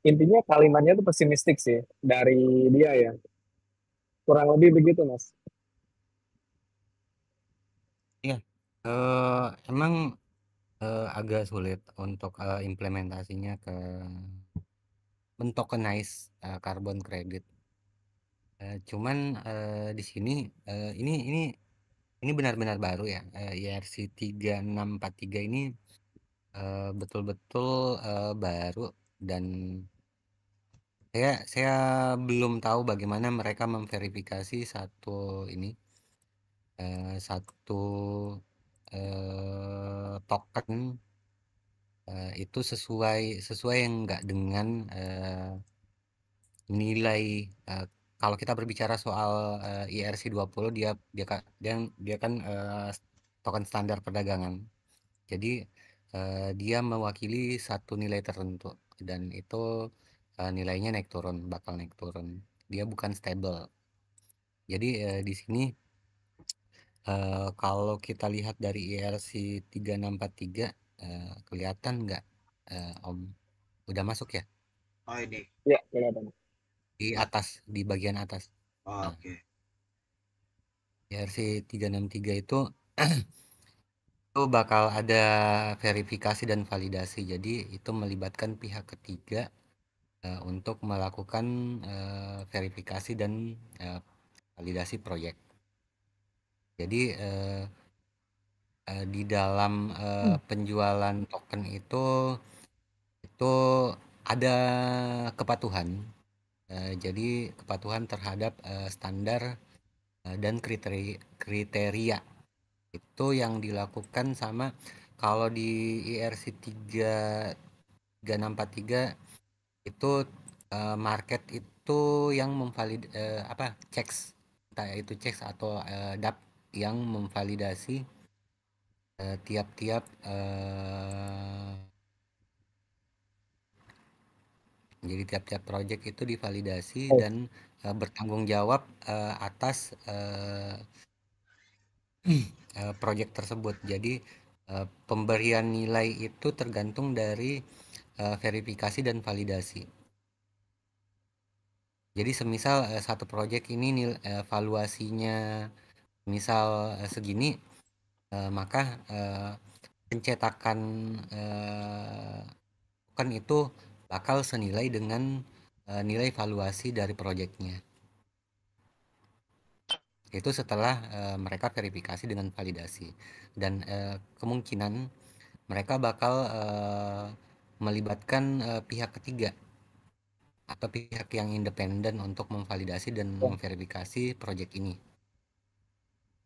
Intinya kalimatnya itu pesimistik sih dari dia ya. Kurang lebih begitu, Mas. Iya, emang agak sulit untuk implementasinya ke mentokenize carbon credit. Cuman di sini ini benar-benar baru ya. IRC 3643 ini betul-betul baru, dan saya belum tahu bagaimana mereka memverifikasi satu token itu sesuai yang enggak dengan nilai. eh, Kalau kita berbicara soal IRC 20, dia kan token standar perdagangan. Jadi dia mewakili satu nilai tertentu, dan itu nilainya bakal naik turun. Dia bukan stable. Jadi di sini kalau kita lihat dari IRC 3643, kelihatan nggak, Om? Udah masuk ya? Oh ini. Ya, kelihatan. Di atas, di bagian atas. Oh, Nah, oke. IRC 363 itu bakal ada verifikasi dan validasi. Jadi itu melibatkan pihak ketiga untuk melakukan verifikasi dan validasi proyek. Jadi di dalam penjualan token itu ada kepatuhan. Jadi kepatuhan terhadap standar dan kriteria itu yang dilakukan sama. Kalau di IRC 3643 itu market itu yang checks, entah itu checks atau DAP yang memvalidasi tiap-tiap jadi tiap-tiap project itu divalidasi Oh, dan bertanggung jawab atas project tersebut. Jadi pemberian nilai itu tergantung dari verifikasi dan validasi. Jadi semisal satu project ini valuasinya misal segini, maka pencetakan token itu bakal senilai dengan nilai valuasi dari projectnya. Itu setelah mereka verifikasi dengan validasi, dan kemungkinan mereka bakal melibatkan pihak ketiga atau pihak yang independen untuk memvalidasi dan ya. memverifikasi proyek ini.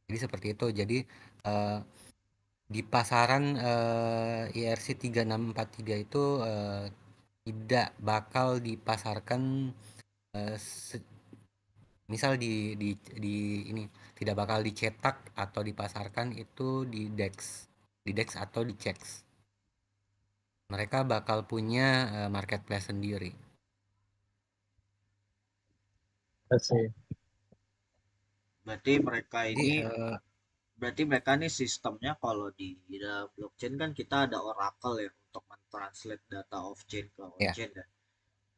Jadi seperti itu. Jadi eh, di pasaran IRC 3643 itu tidak bakal dipasarkan eh, se- misal di ini tidak bakal dicetak atau dipasarkan itu di DEX atau di CEX. Mereka bakal punya marketplace sendiri. Masih. Berarti mereka Jadi ini berarti mereka ini sistemnya kalau di dalam blockchain kan kita ada Oracle ya untuk mentranslate data off chain ke on ya chain ya.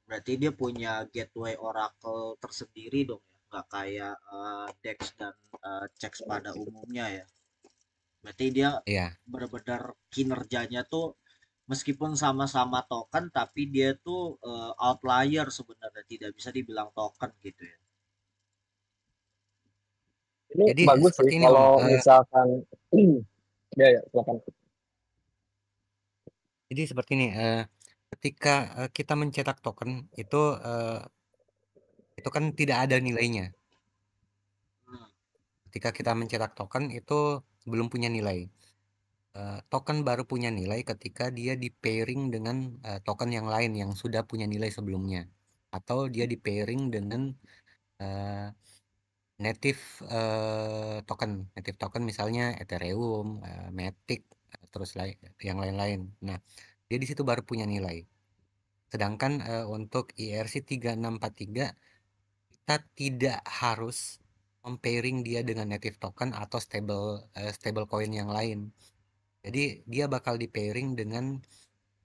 Berarti dia punya gateway Oracle tersendiri dong ya, nggak kayak DEX dan checks pada umumnya ya. Berarti dia ya benar-benar kinerjanya tuh meskipun sama-sama token tapi dia tuh outlier sebenarnya, tidak bisa dibilang token gitu ya. Ini jadi bagus sih seperti ini Om. kalau misalkan ya ya silakan. Jadi seperti ini, ketika kita mencetak token itu eh, itu kan tidak ada nilainya. Hmm. Ketika kita mencetak token itu belum punya nilai. Token baru punya nilai ketika dia di pairing dengan token yang lain yang sudah punya nilai sebelumnya, atau dia di pairing dengan eh, native native token, misalnya Ethereum, Matic, terus yang lain-lain. Nah, dia di situ baru punya nilai. Sedangkan untuk IRC 3643 kita tidak harus pairing dia dengan native token atau stable coin yang lain. Jadi dia bakal di pairing dengan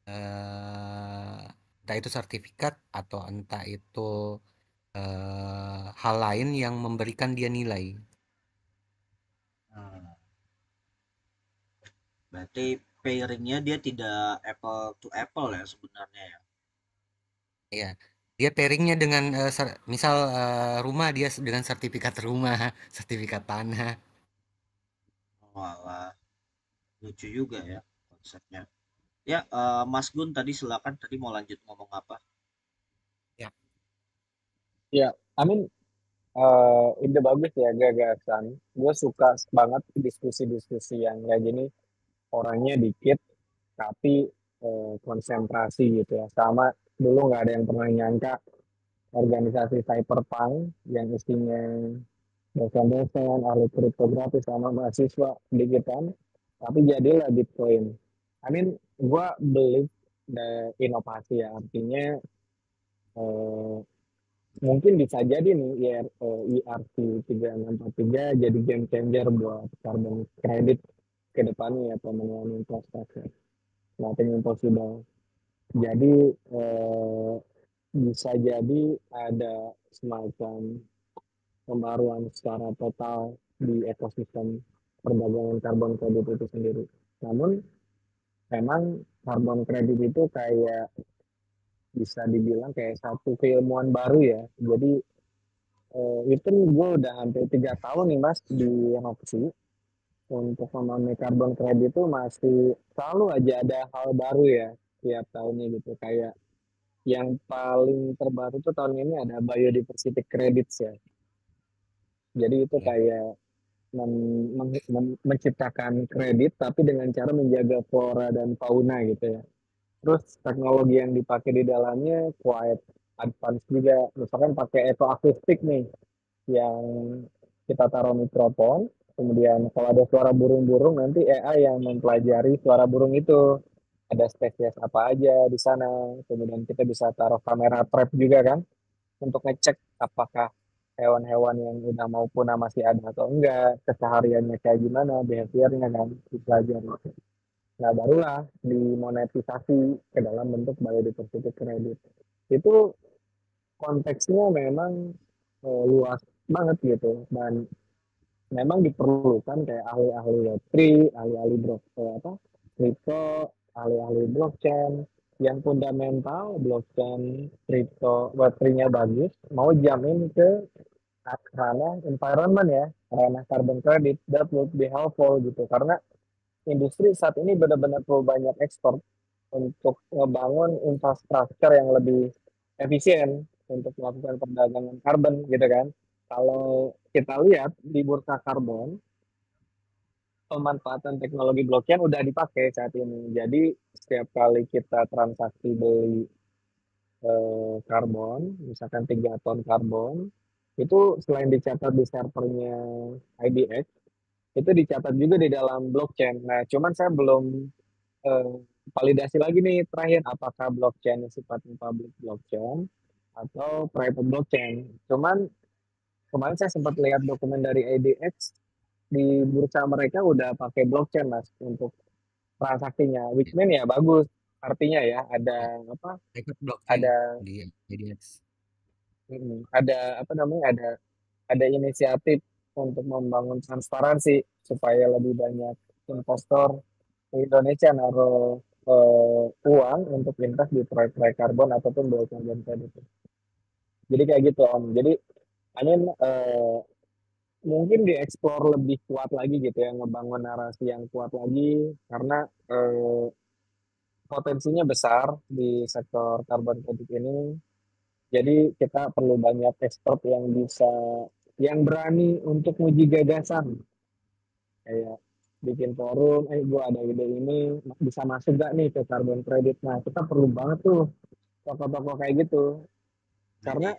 entah itu sertifikat atau entah itu hal lain yang memberikan dia nilai. Nah, berarti pairingnya dia tidak apple to apple ya sebenarnya ya. Ya, dia pairingnya dengan misal rumah dia dengan sertifikat rumah, sertifikat tanah. Walah, lucu juga ya konsepnya. Ya, Mas Gun tadi silakan tadi mau lanjut ngomong apa? Ya, Ya, Amin, ide bagus ya gagasan. Gue suka banget diskusi-diskusi yang kayak gini. Orangnya dikit, tapi konsentrasi gitu ya. Sama dulu nggak ada yang pernah nyangka organisasi cyberpunk yang isinya dosen-dosen, ahli kriptografi sama mahasiswa digital, tapi jadilah Bitcoin. I mean, gue beli inovasi ya, artinya eh, mungkin bisa jadi nih ERC 3643 jadi game changer buat carbon credit ke depannya ya pemenuhan infrastruktur. Nothing impossible. Jadi eh, bisa jadi ada semacam pembaruan secara total di ekosistem perdagangan karbon kredit itu sendiri. Namun memang karbon kredit itu kayak bisa dibilang kayak satu keilmuan baru ya. Jadi itu gue udah hampir 3 tahun nih mas di Roxy untuk memahami karbon kredit itu masih selalu aja ada hal baru ya tiap tahunnya gitu. Kayak yang paling terbaru tuh tahun ini ada biodiversity credits ya. Jadi itu ya, kayak menciptakan kredit tapi dengan cara menjaga flora dan fauna gitu ya. Terus teknologi yang dipakai di dalamnya quite advance juga. Misalkan pakai eco akustik nih yang kita taruh mikrofon, kemudian kalau ada suara burung-burung nanti AI yang mempelajari suara burung itu. Ada spesies apa aja di sana. Kemudian kita bisa taruh kamera trap juga kan untuk ngecek apakah hewan-hewan yang udah mau punah masih ada atau enggak, kesehariannya kayak gimana, behaviornya kan, dipelajari. Nah, barulah dimonetisasi ke dalam bentuk biodiversity credit. Itu konteksnya memang luas banget gitu, dan memang diperlukan kayak ahli-ahli Web3, ahli-ahli apa, crypto, ahli-ahli blockchain, yang fundamental blockchain, crypto, Web3-nya bagus, mau jamin ke ranah environment ya, ranah carbon credit, that would be helpful gitu. Karena industri saat ini benar-benar perlu banyak ekspor untuk ngebangun infrastruktur yang lebih efisien untuk melakukan perdagangan karbon gitu kan. Kalau kita lihat di bursa karbon, pemanfaatan teknologi blockchain udah dipakai saat ini. Jadi setiap kali kita transaksi beli karbon, misalkan 3 ton karbon, itu selain dicatat di servernya IDX, itu dicatat juga di dalam blockchain. Nah, cuman saya belum eh, validasi lagi nih terakhir apakah blockchain sifatnya public blockchain atau private blockchain. Cuman kemarin saya sempat lihat dokumen dari IDX di bursa mereka udah pakai blockchain mas untuk transaksinya, which mean ya bagus. Artinya ya ada ya. apa? Private blockchain Ada di IDX. ada apa namanya? Ada inisiatif untuk membangun transparansi supaya lebih banyak investor di Indonesia naruh uang untuk invest di proyek-proyek karbon ataupun biokarbon credit. Jadi kayak gitu Om. Jadi I mean, mungkin dieksplor lebih kuat lagi gitu ya, ngebangun narasi yang kuat lagi karena eh, potensinya besar di sektor karbon credit ini. Jadi kita perlu banyak expert yang bisa, yang berani untuk uji gagasan. Kayak bikin forum, gue ada ide ini, bisa masuk gak nih ke carbon credit. Nah, kita perlu banget tuh tokoh-tokoh kayak gitu. Nah, Karena ini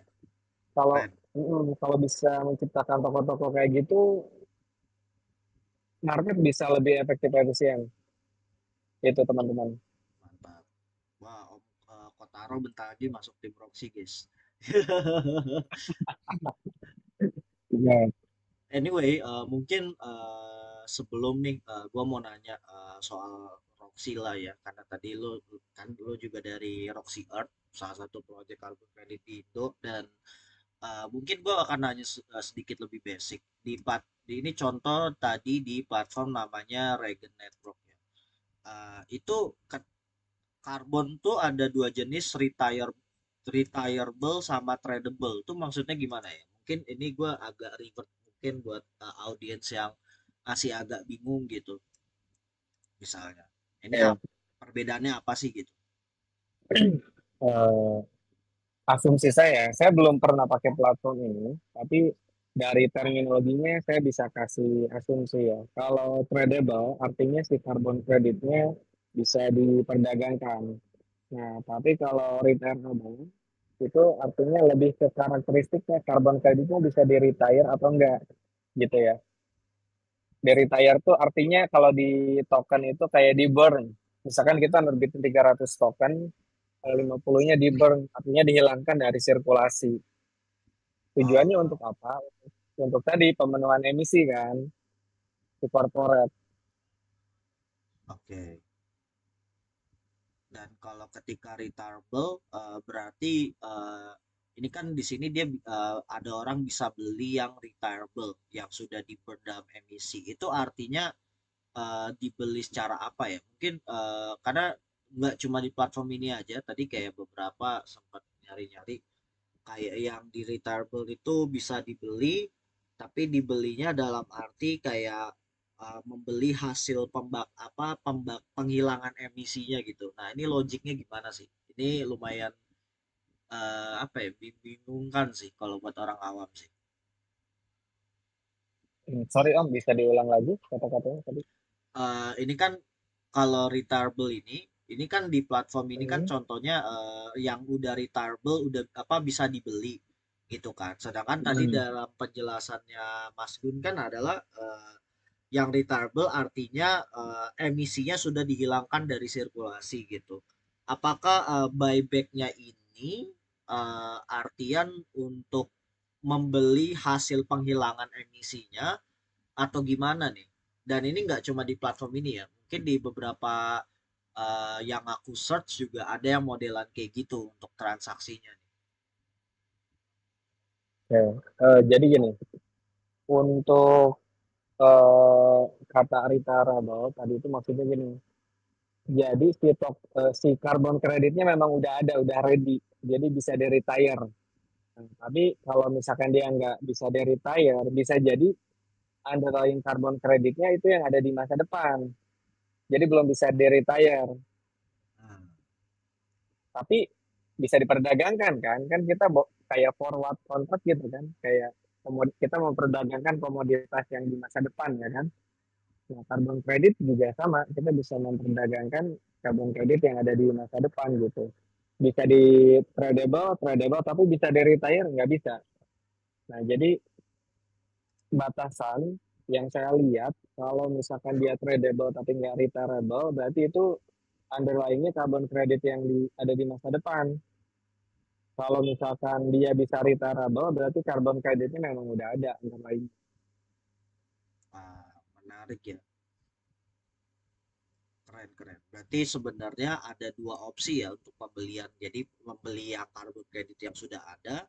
kalau keren. kalau bisa menciptakan tokoh-tokoh kayak gitu, market bisa lebih efektif efisien. Itu teman-teman. Mantap. Wah, Kotaro bentar lagi masuk tim Roxy, guys. Iya. Anyway, mungkin sebelum nih, gua mau nanya soal Roxy lah ya, karena tadi lu juga dari Roxy Earth, salah satu proyek carbon credit di Indo, dan mungkin gua akan nanya sedikit lebih basic. Di ini contoh tadi di platform namanya Regen Network ya. Itu karbon tuh ada dua jenis, retireable sama tradable. Itu maksudnya gimana ya? Mungkin ini gue agak ribet mungkin buat audiens yang masih agak bingung gitu. Misalnya, ini Oke. perbedaannya apa sih gitu? Eh, Asumsi saya belum pernah pakai platform ini, tapi dari terminologinya saya bisa kasih asumsi ya. Kalau tradable, artinya si carbon creditnya bisa diperdagangkan. Nah, tapi kalau returnable, itu artinya lebih ke karakteristiknya carbon creditnya bisa di retire atau enggak, gitu ya. Di retire tuh artinya kalau di token itu kayak di burn. Misalkan kita nerbitin 300 token, 50-nya di burn, artinya dihilangkan dari sirkulasi. Tujuannya Oh, untuk apa? Untuk tadi pemenuhan emisi kan, di corporate. oke. Dan kalau ketika retirable, berarti ini kan di sini dia ada orang bisa beli yang retirable, yang sudah di burn dalam emisi. Itu artinya dibeli secara apa ya? Mungkin karena nggak cuma di platform ini aja, tadi kayak beberapa sempat nyari-nyari kayak yang di retireable itu bisa dibeli, tapi dibelinya dalam arti kayak membeli hasil penghilangan emisinya gitu. Nah, ini logiknya gimana sih? Ini lumayan apa ya? Bingungkan sih kalau buat orang awam sih. Sorry Om, bisa diulang lagi kata-katanya tadi? Ini kan kalau retirable ini kan di platform ini kan Hmm. contohnya yang udah retirable udah apa bisa dibeli gitu kan. Sedangkan tadi Hmm. dalam penjelasannya Mas Gun kan adalah yang retirable artinya emisinya sudah dihilangkan dari sirkulasi gitu. Apakah buybacknya ini artian untuk membeli hasil penghilangan emisinya atau gimana nih? Dan ini nggak cuma di platform ini ya, mungkin di beberapa yang aku search juga ada yang modelan kayak gitu untuk transaksinya. Oke. Jadi gini, untuk eh, kata retirable tadi itu maksudnya gini. Jadi si carbon kreditnya memang udah ada, udah ready. Jadi bisa di retire. Nah, tapi kalau misalkan dia nggak bisa di retire, bisa jadi underlying carbon kreditnya itu yang ada di masa depan. Jadi belum bisa di retire. Hmm. Tapi bisa diperdagangkan kan? Kan kita kayak forward contract gitu kan? Kayak kita memperdagangkan komoditas yang di masa depan ya kan? Nah, carbon credit juga sama. Kita bisa memperdagangkan carbon credit yang ada di masa depan gitu. Bisa di tradable, tapi bisa di retire nggak bisa. Nah, jadi batasan yang saya lihat kalau misalkan dia tradable tapi nggak retirable, berarti itu underlying-nya carbon credit yang ada di masa depan. Kalau misalkan dia bisa retirable, berarti carbon creditnya memang udah ada underlying. Menarik ya, keren keren. Berarti sebenarnya ada dua opsi ya untuk pembelian. Jadi membeli yang carbon credit yang sudah ada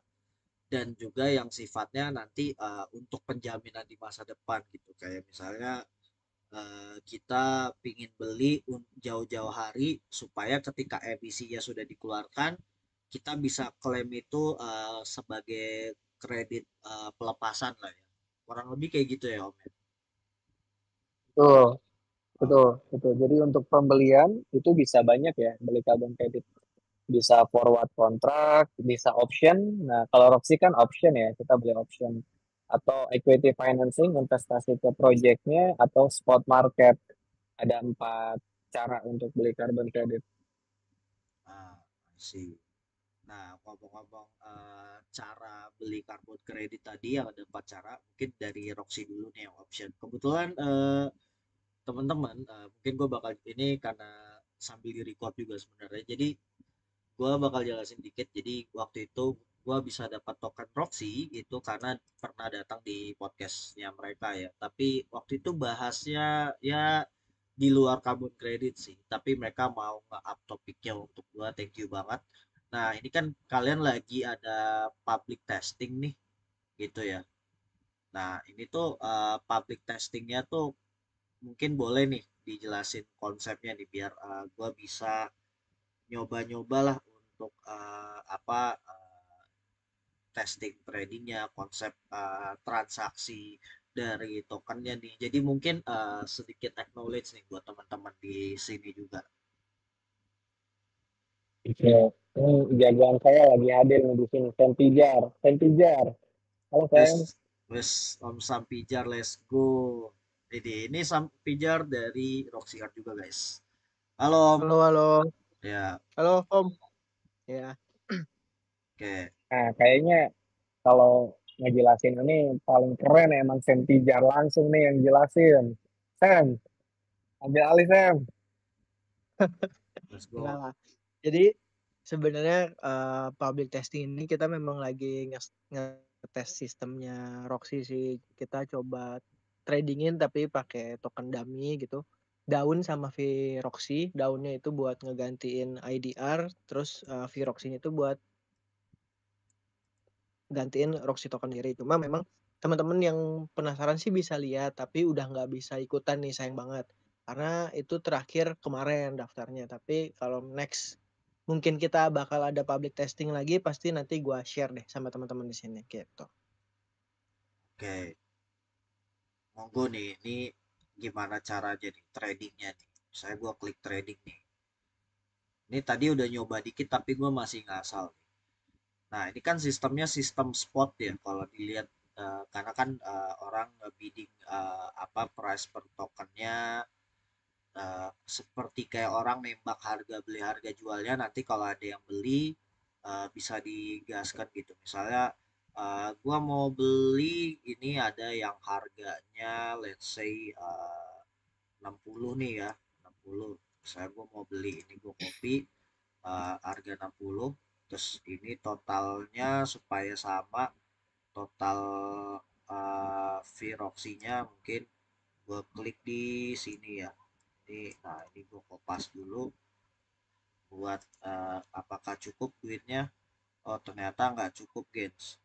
dan juga yang sifatnya nanti untuk penjaminan di masa depan gitu. Kayak misalnya kita pingin beli jauh-jauh hari supaya ketika emisinya sudah dikeluarkan kita bisa klaim itu sebagai kredit pelepasan lah ya. Kurang lebih kayak gitu ya Om. Betul, Oh, betul, betul. Jadi untuk pembelian itu bisa banyak ya beli carbon credit. Bisa forward contract, bisa option. Nah, kalau Roxy kan option ya, kita beli option. Atau equity financing, investasi ke projectnya, atau spot market. Ada 4 cara untuk beli carbon credit. I see. Nah, ngomong-ngomong cara beli karbon kredit tadi yang ada empat cara, mungkin dari Roxy dulu nih yang option. Kebetulan teman-teman, mungkin gue bakal ini karena sambil di record juga sebenarnya. Jadi gue bakal jelasin dikit. Jadi waktu itu gua bisa dapat token proxy itu karena pernah datang di podcastnya mereka ya. Tapi waktu itu bahasnya ya di luar carbon credit sih. Tapi mereka mau nge-up topiknya untuk gua. Thank you banget. Nah, ini kan kalian lagi ada public testing nih, gitu ya. Nah, ini tuh public testingnya tuh mungkin boleh nih dijelasin konsepnya nih biar gua bisa nyoba-nyoba lah untuk testing tradingnya, konsep transaksi dari tokennya nih. Jadi mungkin sedikit acknowledge nih buat teman-teman di sini juga. Oke, ini jagoan saya lagi hadir nih di sini. Sentijar, Sentijar. Halo Wes, Sam. wes Om Sam Pijar, let's go. Jadi ini Sam Pijar dari Roxy Art juga guys. Halo Om. Halo, halo. Ya, Halo, Om. Ya. oke. Nah, kayaknya kalau ngejelasin ini paling keren emang Sentijar langsung nih yang jelasin. Sam, ambil alih Sam. Let's Enggak go. lah. Jadi sebenarnya public testing ini kita memang lagi ngetes sistemnya Roxy sih. Kita coba tradingin tapi pakai token dummy gitu. Daun sama VRoxy. Daunnya itu buat ngegantiin IDR, terus VRoxy-nya itu buat gantiin Roxy token diri. Cuma memang teman-teman yang penasaran sih bisa lihat, tapi udah nggak bisa ikutan nih, sayang banget. Karena itu terakhir kemarin daftarnya. Tapi kalau next mungkin kita bakal ada public testing lagi, pasti nanti gua share deh sama teman-teman di sini gitu. Oke. Monggo nih, ini gimana caranya nih tradingnya nih. Saya gua klik trading nih. Ini tadi udah nyoba dikit tapi gua masih ngasal. Nah, ini kan sistemnya sistem spot ya kalau dilihat karena kan orang bidding apa price per tokennya seperti kayak orang nembak harga beli harga jualnya nanti kalau ada yang beli bisa digaskan gitu. Misalnya gua mau beli ini ada yang harganya let's say 60 nih ya, 60. Saya gua mau beli ini gua kopi harga 60, terus ini totalnya supaya sama total Viroxinya mungkin gue klik di sini ya. Nah ini gue kopas dulu buat apakah cukup duitnya. Oh ternyata nggak cukup gens.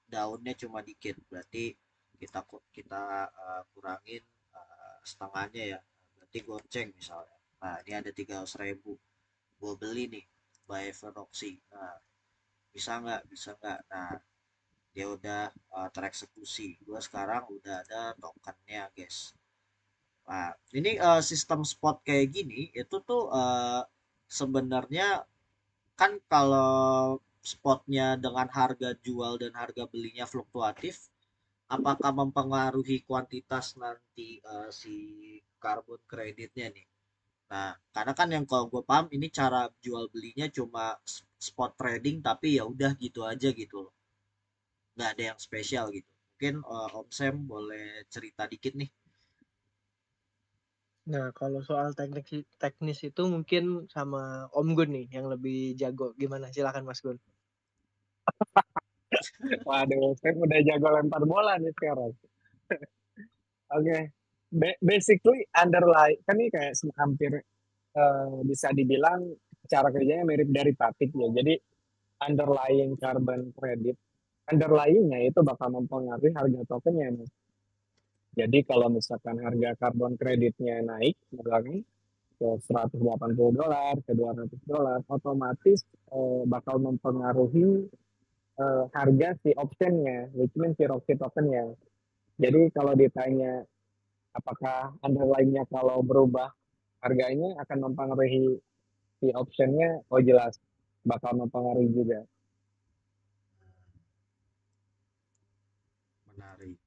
Daunnya cuma dikit, berarti kita kurangin setengahnya ya, berarti goceng misalnya. Nah ini ada 300.000, gue beli nih by Veroxy. Nah bisa nggak, nah dia udah tereksekusi, gue sekarang udah ada tokennya guys. Nah ini sistem spot kayak gini itu tuh sebenarnya kan kalau spotnya dengan harga jual dan harga belinya fluktuatif, apakah mempengaruhi kuantitas nanti si karbon kreditnya nih. Nah, karena kan yang kalau gue paham ini cara jual belinya cuma spot trading tapi ya udah gitu aja gitu loh. Nggak ada yang spesial gitu. Mungkin Om Sam boleh cerita dikit nih. Nah, kalau soal teknis itu mungkin sama Om Gun nih yang lebih jago. Gimana? Silakan Mas Gun. Waduh, Sam udah jago lempar bola nih sekarang. Oke, basically underlying kan ini kayak hampir bisa dibilang cara kerjanya mirip dari Patik ya. Jadi underlying carbon credit, underlyingnya itu bakal mempengaruhi harga tokennya nih. Jadi kalau misalkan harga karbon kreditnya naik, misalkan ke $180, ke $200, otomatis bakal mempengaruhi harga si optionnya, which means si Roxy tokennya. Jadi kalau ditanya apakah underlying-nya kalau berubah harganya akan mempengaruhi si optionnya, oh jelas bakal mempengaruhi juga. Menarik.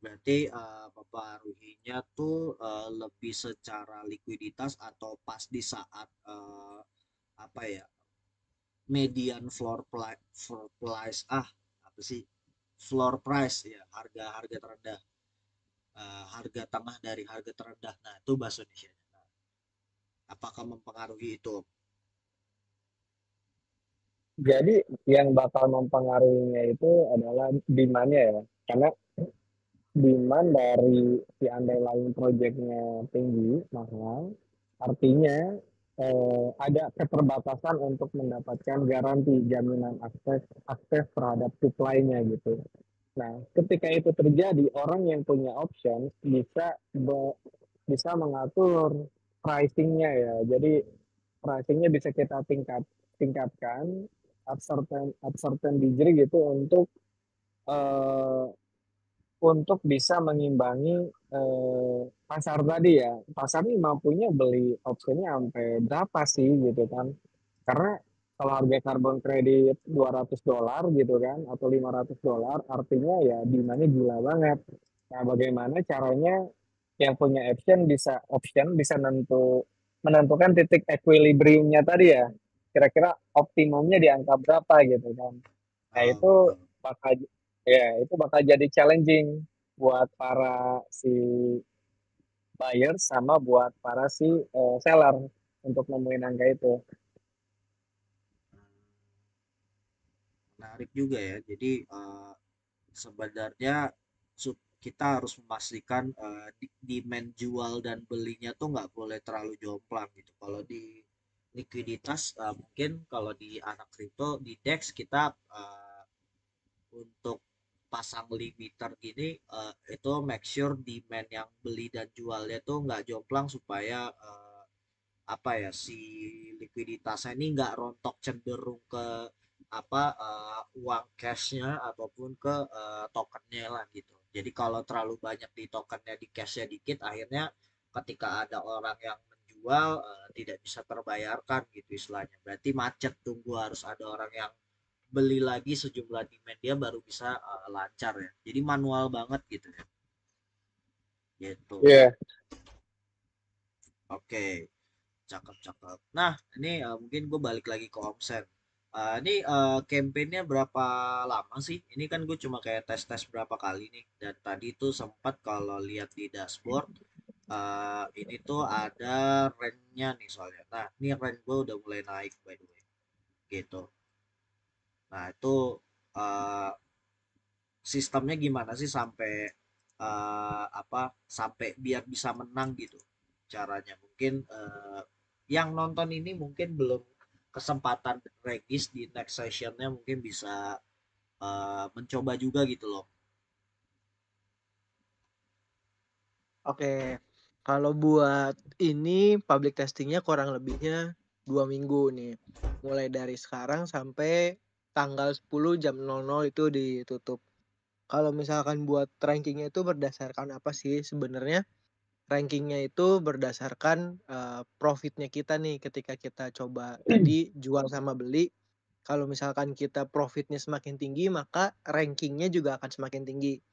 Berarti mempengaruhinya tuh lebih secara likuiditas atau pas di saat apa ya, median floor price apa sih, floor price ya, harga harga terendah, harga tengah dari harga terendah. Nah itu bahasa Indonesia. Nah, apakah mempengaruhi itu? Jadi yang bakal mempengaruhinya itu adalah demand-nya ya. Karena demand dari si underlying project-nya tinggi, mahal, artinya ada keterbatasan untuk mendapatkan garansi jaminan akses akses terhadap supply-nya gitu. Nah, ketika itu terjadi, orang yang punya option bisa mengatur pricing-nya ya. Jadi pricing-nya bisa kita tingkatkan at certain degree gitu eh, untuk bisa mengimbangi pasar tadi ya. Pasar ini mampunya beli optionnya sampai berapa sih gitu kan. Karena kalau harga karbon kredit $200 gitu kan atau $500 artinya ya demandnya gila banget. Nah, bagaimana caranya yang punya option bisa menentukan titik equilibriumnya tadi ya. Kira-kira optimumnya di angka berapa gitu kan. Nah, Oh, itu betul. bakal itu bakal jadi challenging buat para si buyer sama buat para si seller untuk nemuin angka itu. Menarik juga ya. Jadi sebenarnya kita harus memastikan demand jual dan belinya tuh nggak boleh terlalu jomplang gitu. Kalau di likuiditas mungkin kalau di anak kripto di DEX kita untuk pasang limiter gini itu make sure demand yang beli dan jualnya tuh nggak jomplang supaya apa ya si likuiditasnya ini nggak rontok cenderung ke apa uang cashnya ataupun ke tokennya lah gitu. Jadi kalau terlalu banyak di tokennya di cashnya dikit, akhirnya ketika ada orang yang menjual tidak bisa terbayarkan gitu istilahnya. Berarti macet, tunggu harus ada orang yang beli lagi sejumlah demand dia baru bisa lancar ya. Jadi manual banget gitu ya. Gitu. Iya. Yeah. Oke. Cakep-cakep. Nah, ini mungkin gue balik lagi ke Omset. Ini campaign-nya berapa lama sih? Ini kan gue cuma kayak tes-tes berapa kali nih. Dan tadi tuh sempat kalau lihat di dashboard, ini tuh ada rank-nya nih soalnya. Nah, ini rank gue udah mulai naik by the way. Gitu. Nah, itu uh, sistemnya gimana sih sampai apa sampai biar bisa menang gitu caranya mungkin yang nonton ini mungkin belum kesempatan regis di next sessionnya mungkin bisa mencoba juga gitu loh. Oke, kalau buat ini public testingnya kurang lebihnya 2 minggu nih. Mulai dari sekarang sampai tanggal 10 jam 00 itu ditutup. Kalau misalkan buat rankingnya itu berdasarkan apa sih sebenarnya? Rankingnya itu berdasarkan profitnya kita nih ketika kita coba tadi jual sama beli. Kalau misalkan kita profitnya semakin tinggi, maka rankingnya juga akan semakin tinggi.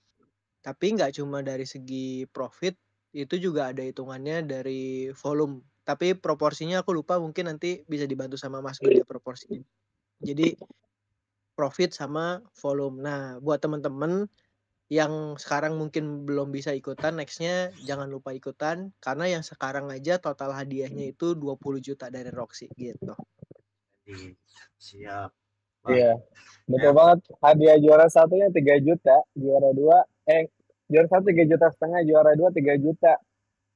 Tapi nggak cuma dari segi profit, itu juga ada hitungannya dari volume. Tapi proporsinya aku lupa, mungkin nanti bisa dibantu sama Mas Gun ya proporsinya. Jadi profit sama volume. Nah, buat teman-teman yang sekarang mungkin belum bisa ikutan, nextnya jangan lupa ikutan. Karena yang sekarang aja total hadiahnya itu 20 juta dari Roxy gitu. Jadi siap. Iya, Wah, betul ya, banget. Hadiah juara satunya 3 juta, juara dua, juara satu 3,5 juta, juara dua 3 juta,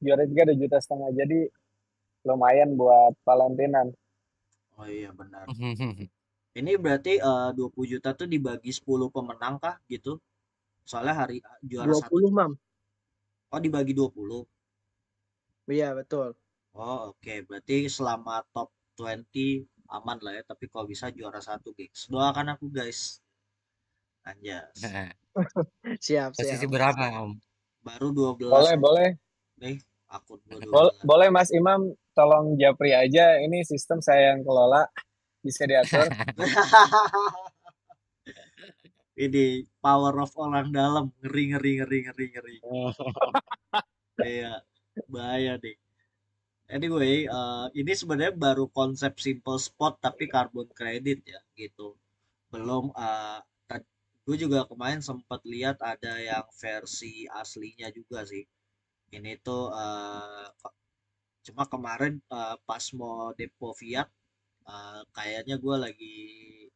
juara tiga 2,5 juta. Jadi lumayan buat Valentinan. oh iya benar. Ini berarti 20 juta tuh dibagi 10 pemenang kah gitu? Soalnya hari juara satu 20, Mam. oh dibagi 20. Iya, betul. Oh oke, berarti selama top 20 aman lah ya. Tapi kalau bisa juara satu, guys. Doakan aku, guys. Anjas. Nah, Siap, posisi siap. berapa, Om? Baru 12 Boleh, boleh. nih akun gue Boleh, 12. boleh Mas Imam, tolong japri aja. Ini sistem saya yang kelola, bisa diatur. Ini power of orang dalam. Ngeri, ngeri, ngeri, ngeri, ngeri. Iya, bahaya deh. Anyway, ini sebenarnya baru konsep simple spot tapi carbon credit ya gitu. Belum gue juga kemarin sempat lihat ada yang versi aslinya juga sih. Ini tuh cuma kemarin pas mau depo fiat kayaknya gue lagi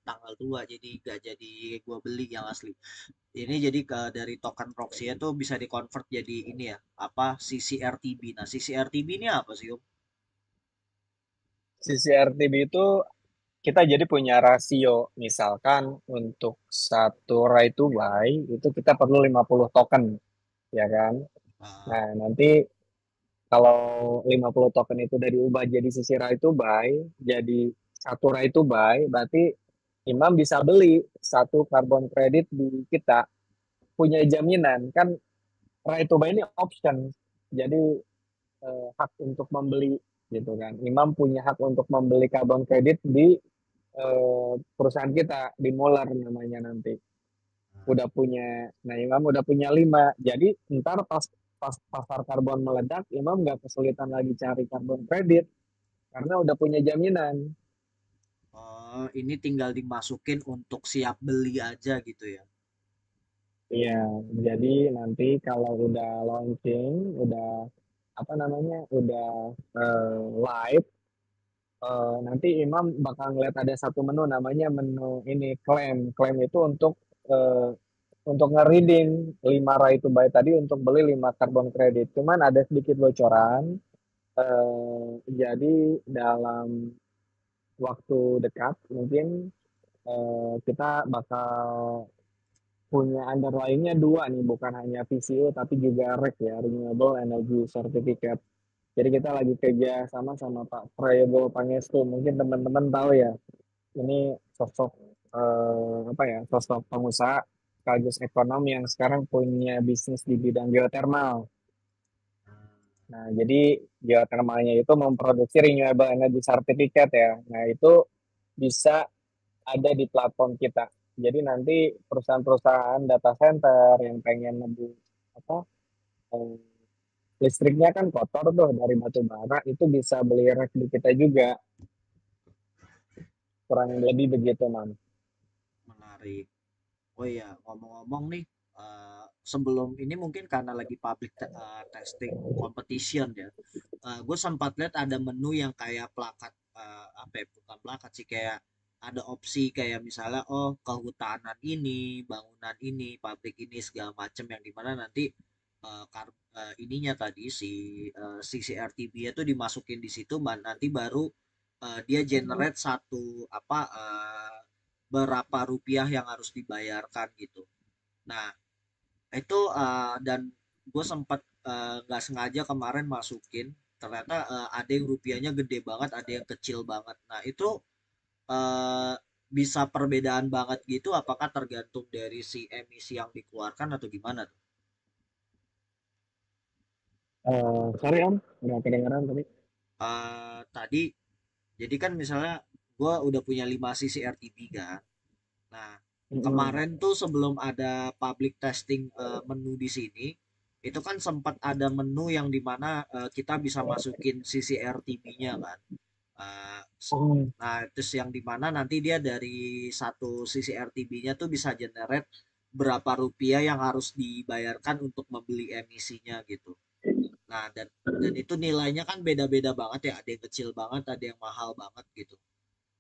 tanggal tua, jadi gak jadi gue beli yang asli. Ini jadi dari token proxy itu bisa di-convert jadi ini ya, apa CCRTB. Nah, CCRTB ini apa sih, Om? CCRTB itu kita jadi punya rasio. Misalkan untuk satu right to buy itu kita perlu 50 token, ya kan? Ah, Nah, nanti kalau 50 token itu udah diubah jadi sisi right to buy, jadi satu right to buy, berarti Imam bisa beli satu karbon kredit di kita, punya jaminan. Kan right to buy ini option, jadi hak untuk membeli gitu kan. Imam punya hak untuk membeli karbon kredit di perusahaan kita, di Molar namanya nanti. Udah punya, nah Imam udah punya 5. Jadi ntar pas pasar karbon meledak, Imam nggak kesulitan lagi cari karbon kredit karena udah punya jaminan. ini tinggal dimasukin untuk siap beli aja gitu ya. Iya, jadi nanti kalau udah launching, udah apa namanya, udah live, nanti Imam bakal ngeliat ada satu menu namanya menu ini claim. Claim itu eh, untuk nge-redeem 5 right to buy tadi untuk beli 5 karbon kredit. Cuman ada sedikit bocoran. Jadi dalam waktu dekat mungkin kita bakal punya underlying-nya 2 nih, bukan hanya VCO tapi juga REC ya, Renewable Energy Certificate. Jadi kita lagi kerja sama sama Pak Prayogo Pangestu. Mungkin teman-teman tahu ya, ini sosok apa ya, sosok pengusaha sekaligus ekonom yang sekarang punya bisnis di bidang geothermal. Nah, jadi geothermalnya itu memproduksi renewable energy certificate ya. Nah, itu bisa ada di platform kita. Jadi nanti perusahaan-perusahaan data center yang pengen lebih apa eh, listriknya kan kotor tuh dari batu bara, itu bisa beli rek di kita juga, kurang lebih begitu, Mam. Menarik. Oh iya, ngomong-ngomong nih, sebelum ini mungkin karena lagi public testing competition ya, gue sempat lihat ada menu yang kayak plakat, apa ya, bukan plakat sih, kayak ada opsi kayak misalnya, oh kehutanan ini, bangunan ini, pabrik ini, segala macam yang dimana nanti ininya tadi si CCRTB itu dimasukin di situ, nanti baru dia generate satu apa berapa rupiah yang harus dibayarkan gitu. Nah, itu dan gue sempat nggak sengaja kemarin masukin, ternyata ada yang rupiahnya gede banget, ada yang kecil banget. Nah, itu eh, bisa perbedaan banget gitu, apakah tergantung dari si emisi yang dikeluarkan atau gimana tuh? Sorry Om, nggak kedengeran tadi. Tadi jadi kan misalnya gue udah punya 5 CCRTB kan. Nah, Mm-mm. kemarin tuh sebelum ada public testing menu di sini, itu kan sempat ada menu yang dimana kita bisa masukin CCRTB-nya kan. Eh, Hmm. nah, terus yang dimana nanti dia dari satu CCRTB-nya tuh bisa generate berapa rupiah yang harus dibayarkan untuk membeli emisinya gitu. Nah, dan itu nilainya kan beda-beda banget ya, ada yang kecil banget, ada yang mahal banget gitu.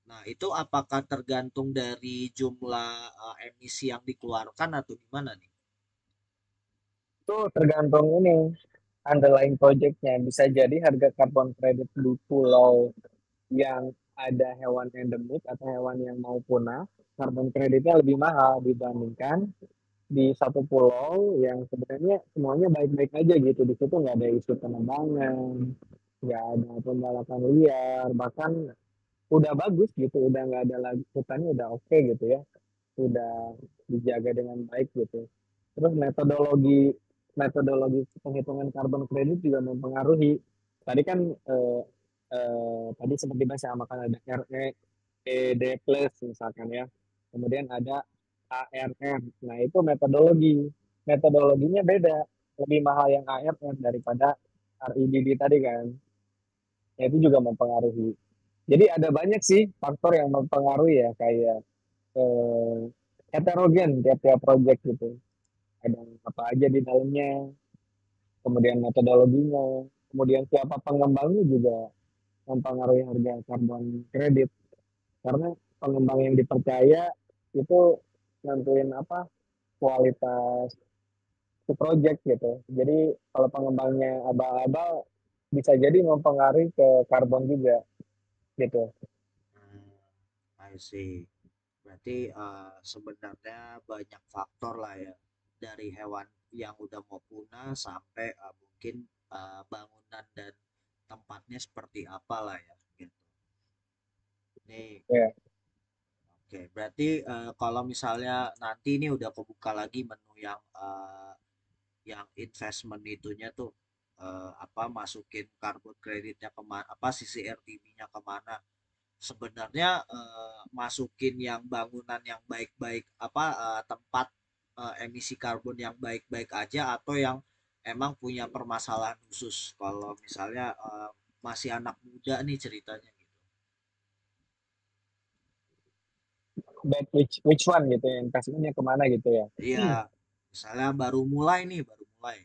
Nah, itu apakah tergantung dari jumlah emisi yang dikeluarkan atau gimana nih? Itu tergantung ini underlying projectnya. Bisa jadi harga karbon kredit di pulau yang ada hewan endemik atau hewan yang mau punah, karbon kreditnya lebih mahal dibandingkan di satu pulau yang sebenarnya semuanya baik-baik aja gitu. Di situ nggak ada isu penebangan, nggak ada pembalakan liar, bahkan udah bagus gitu, udah nggak ada lagi, hutannya udah oke gitu ya, udah dijaga dengan baik gitu. Terus metodologi metodologi penghitungan karbon kredit juga mempengaruhi. Tadi kan tadi seperti bahasa makan ada RE, ED plus misalkan ya. Kemudian ada ARR. Nah, itu metodologi. Metodologinya beda. Lebih mahal yang ARR daripada REDD tadi kan. Ya, itu juga mempengaruhi. Jadi ada banyak sih faktor yang mempengaruhi ya, kayak eh, heterogen tiap-tiap project gitu. Ada apa aja di dalamnya, kemudian metodologinya, kemudian siapa pengembangnya juga mempengaruhi harga karbon kredit. Karena pengembang yang dipercaya itu nentuin apa kualitas si project gitu. Jadi kalau pengembangnya abal-abal bisa jadi mempengaruhi ke karbon juga gitu. Hmm, I see. Berarti sebenarnya banyak faktor lah ya, dari hewan yang udah mau punah sampai mungkin bangunan dan tempatnya seperti apa lah ya gitu. Nih, Ya. oke. Berarti kalau misalnya nanti ini udah kebuka lagi menu yang investment itunya tuh, apa masukin karbon kreditnya kemana, apa sisi RTB-nya kemana? Sebenarnya masukin yang bangunan yang baik-baik, apa tempat emisi karbon yang baik-baik aja, atau yang emang punya permasalahan khusus kalau misalnya masih anak muda nih ceritanya gitu. But which one gitu ya, investmentnya kemana gitu ya. Iya, misalnya baru mulai nih, baru mulai.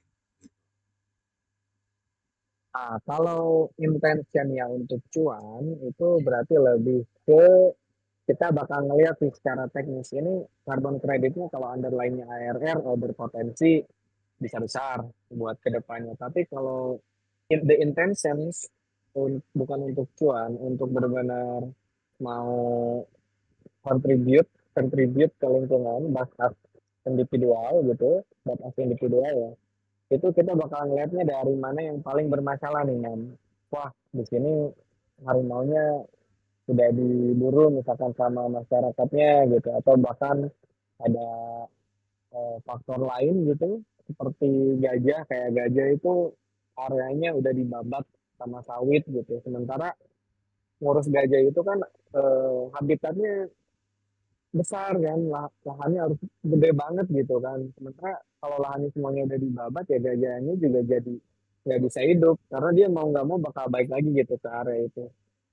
Nah, kalau intentionnya untuk cuan itu berarti lebih ke kita bakal ngelihat sih secara teknis ini karbon kreditnya kalau underlying-nya ARR berpotensi bisa besar buat kedepannya. Tapi kalau the intentions bukan untuk cuan, untuk benar-benar mau contribute contribute ke lingkungan, bakat individual gitu, bakat individual ya. Itu kita bakal ngelihatnya dari mana yang paling bermasalah nih, man. Wah, di sini harimaunya sudah diburu misalkan sama masyarakatnya gitu, atau bahkan ada faktor lain gitu, seperti gajah, kayak gajah itu areanya udah dibabat sama sawit gitu. Sementara ngurus gajah itu kan habitatnya besar kan, lahannya harus gede banget gitu kan. Sementara kalau lahannya semuanya udah dibabat ya gajahnya juga jadi nggak bisa hidup karena dia mau nggak mau bakal balik lagi gitu ke area itu.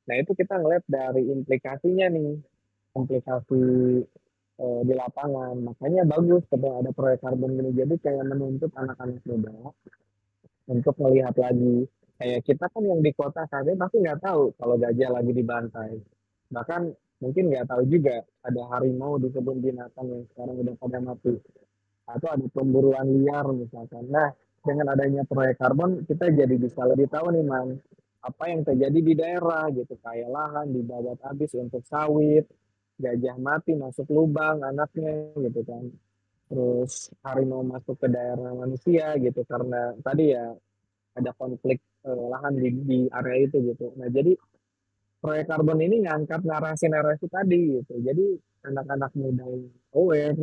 Nah itu kita ngeliat dari implikasinya nih, implikasi di lapangan. Makanya bagus kalau ada proyek karbon gini. Jadi kayak menuntut anak-anak muda untuk melihat lagi. Kayak kita kan yang di kota saat ini pasti nggak tahu kalau gajah lagi dibantai. Bahkan mungkin nggak tahu juga ada harimau di kebun binatang yang sekarang udah pada mati. Atau ada pemburuan liar misalkan. Nah, dengan adanya proyek karbon, kita jadi bisa lebih tahu nih, Man, apa yang terjadi di daerah gitu. Kayak lahan dibabat habis untuk sawit, gajah mati masuk lubang anaknya gitu kan. Terus harimau masuk ke daerah manusia gitu karena tadi ya ada konflik lahan di area itu gitu. Nah, jadi proyek karbon ini ngangkat narasi-narasi tadi gitu. Jadi anak-anak muda yang aware,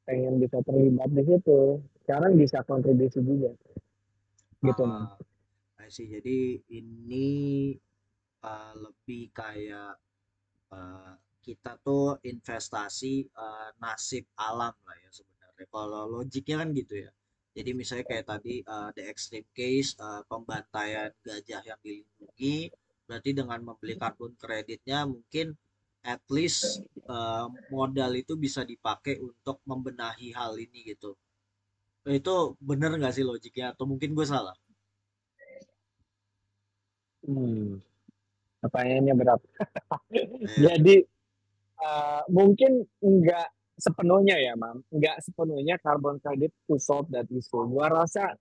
pengen bisa terlibat di situ, sekarang bisa kontribusi juga gitu, Man. Ah, I see. Jadi ini lebih kayak eh, kita tuh investasi nasib alam lah ya sebenarnya. Kalau logiknya kan gitu ya. Jadi misalnya kayak tadi the extreme case, pembantaian gajah yang dilindungi, berarti dengan membeli karbon kreditnya mungkin at least modal itu bisa dipakai untuk membenahi hal ini gitu. Itu bener nggak sih logiknya? Atau mungkin gue salah? Hmm, pertanyaannya berat. Iya. Jadi mungkin nggak sepenuhnya ya, Mam. Nggak sepenuhnya carbon credit to solve that issue. Gua rasa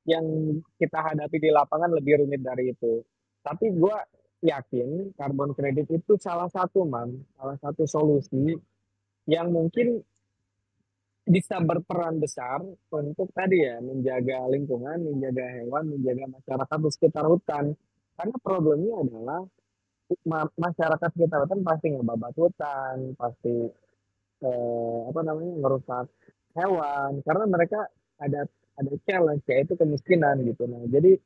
yang kita hadapi di lapangan lebih rumit dari itu. Tapi gua yakin carbon credit itu salah satu, Mam. Salah satu solusi yang mungkin bisa berperan besar untuk tadi ya menjaga lingkungan, menjaga hewan, menjaga masyarakat di sekitar hutan. Karena problemnya adalah masyarakat sekitar hutan pasti ngebabat hutan, pasti apa namanya merusak hewan karena mereka ada ada challenge yaitu kemiskinan gitu. Nah, jadi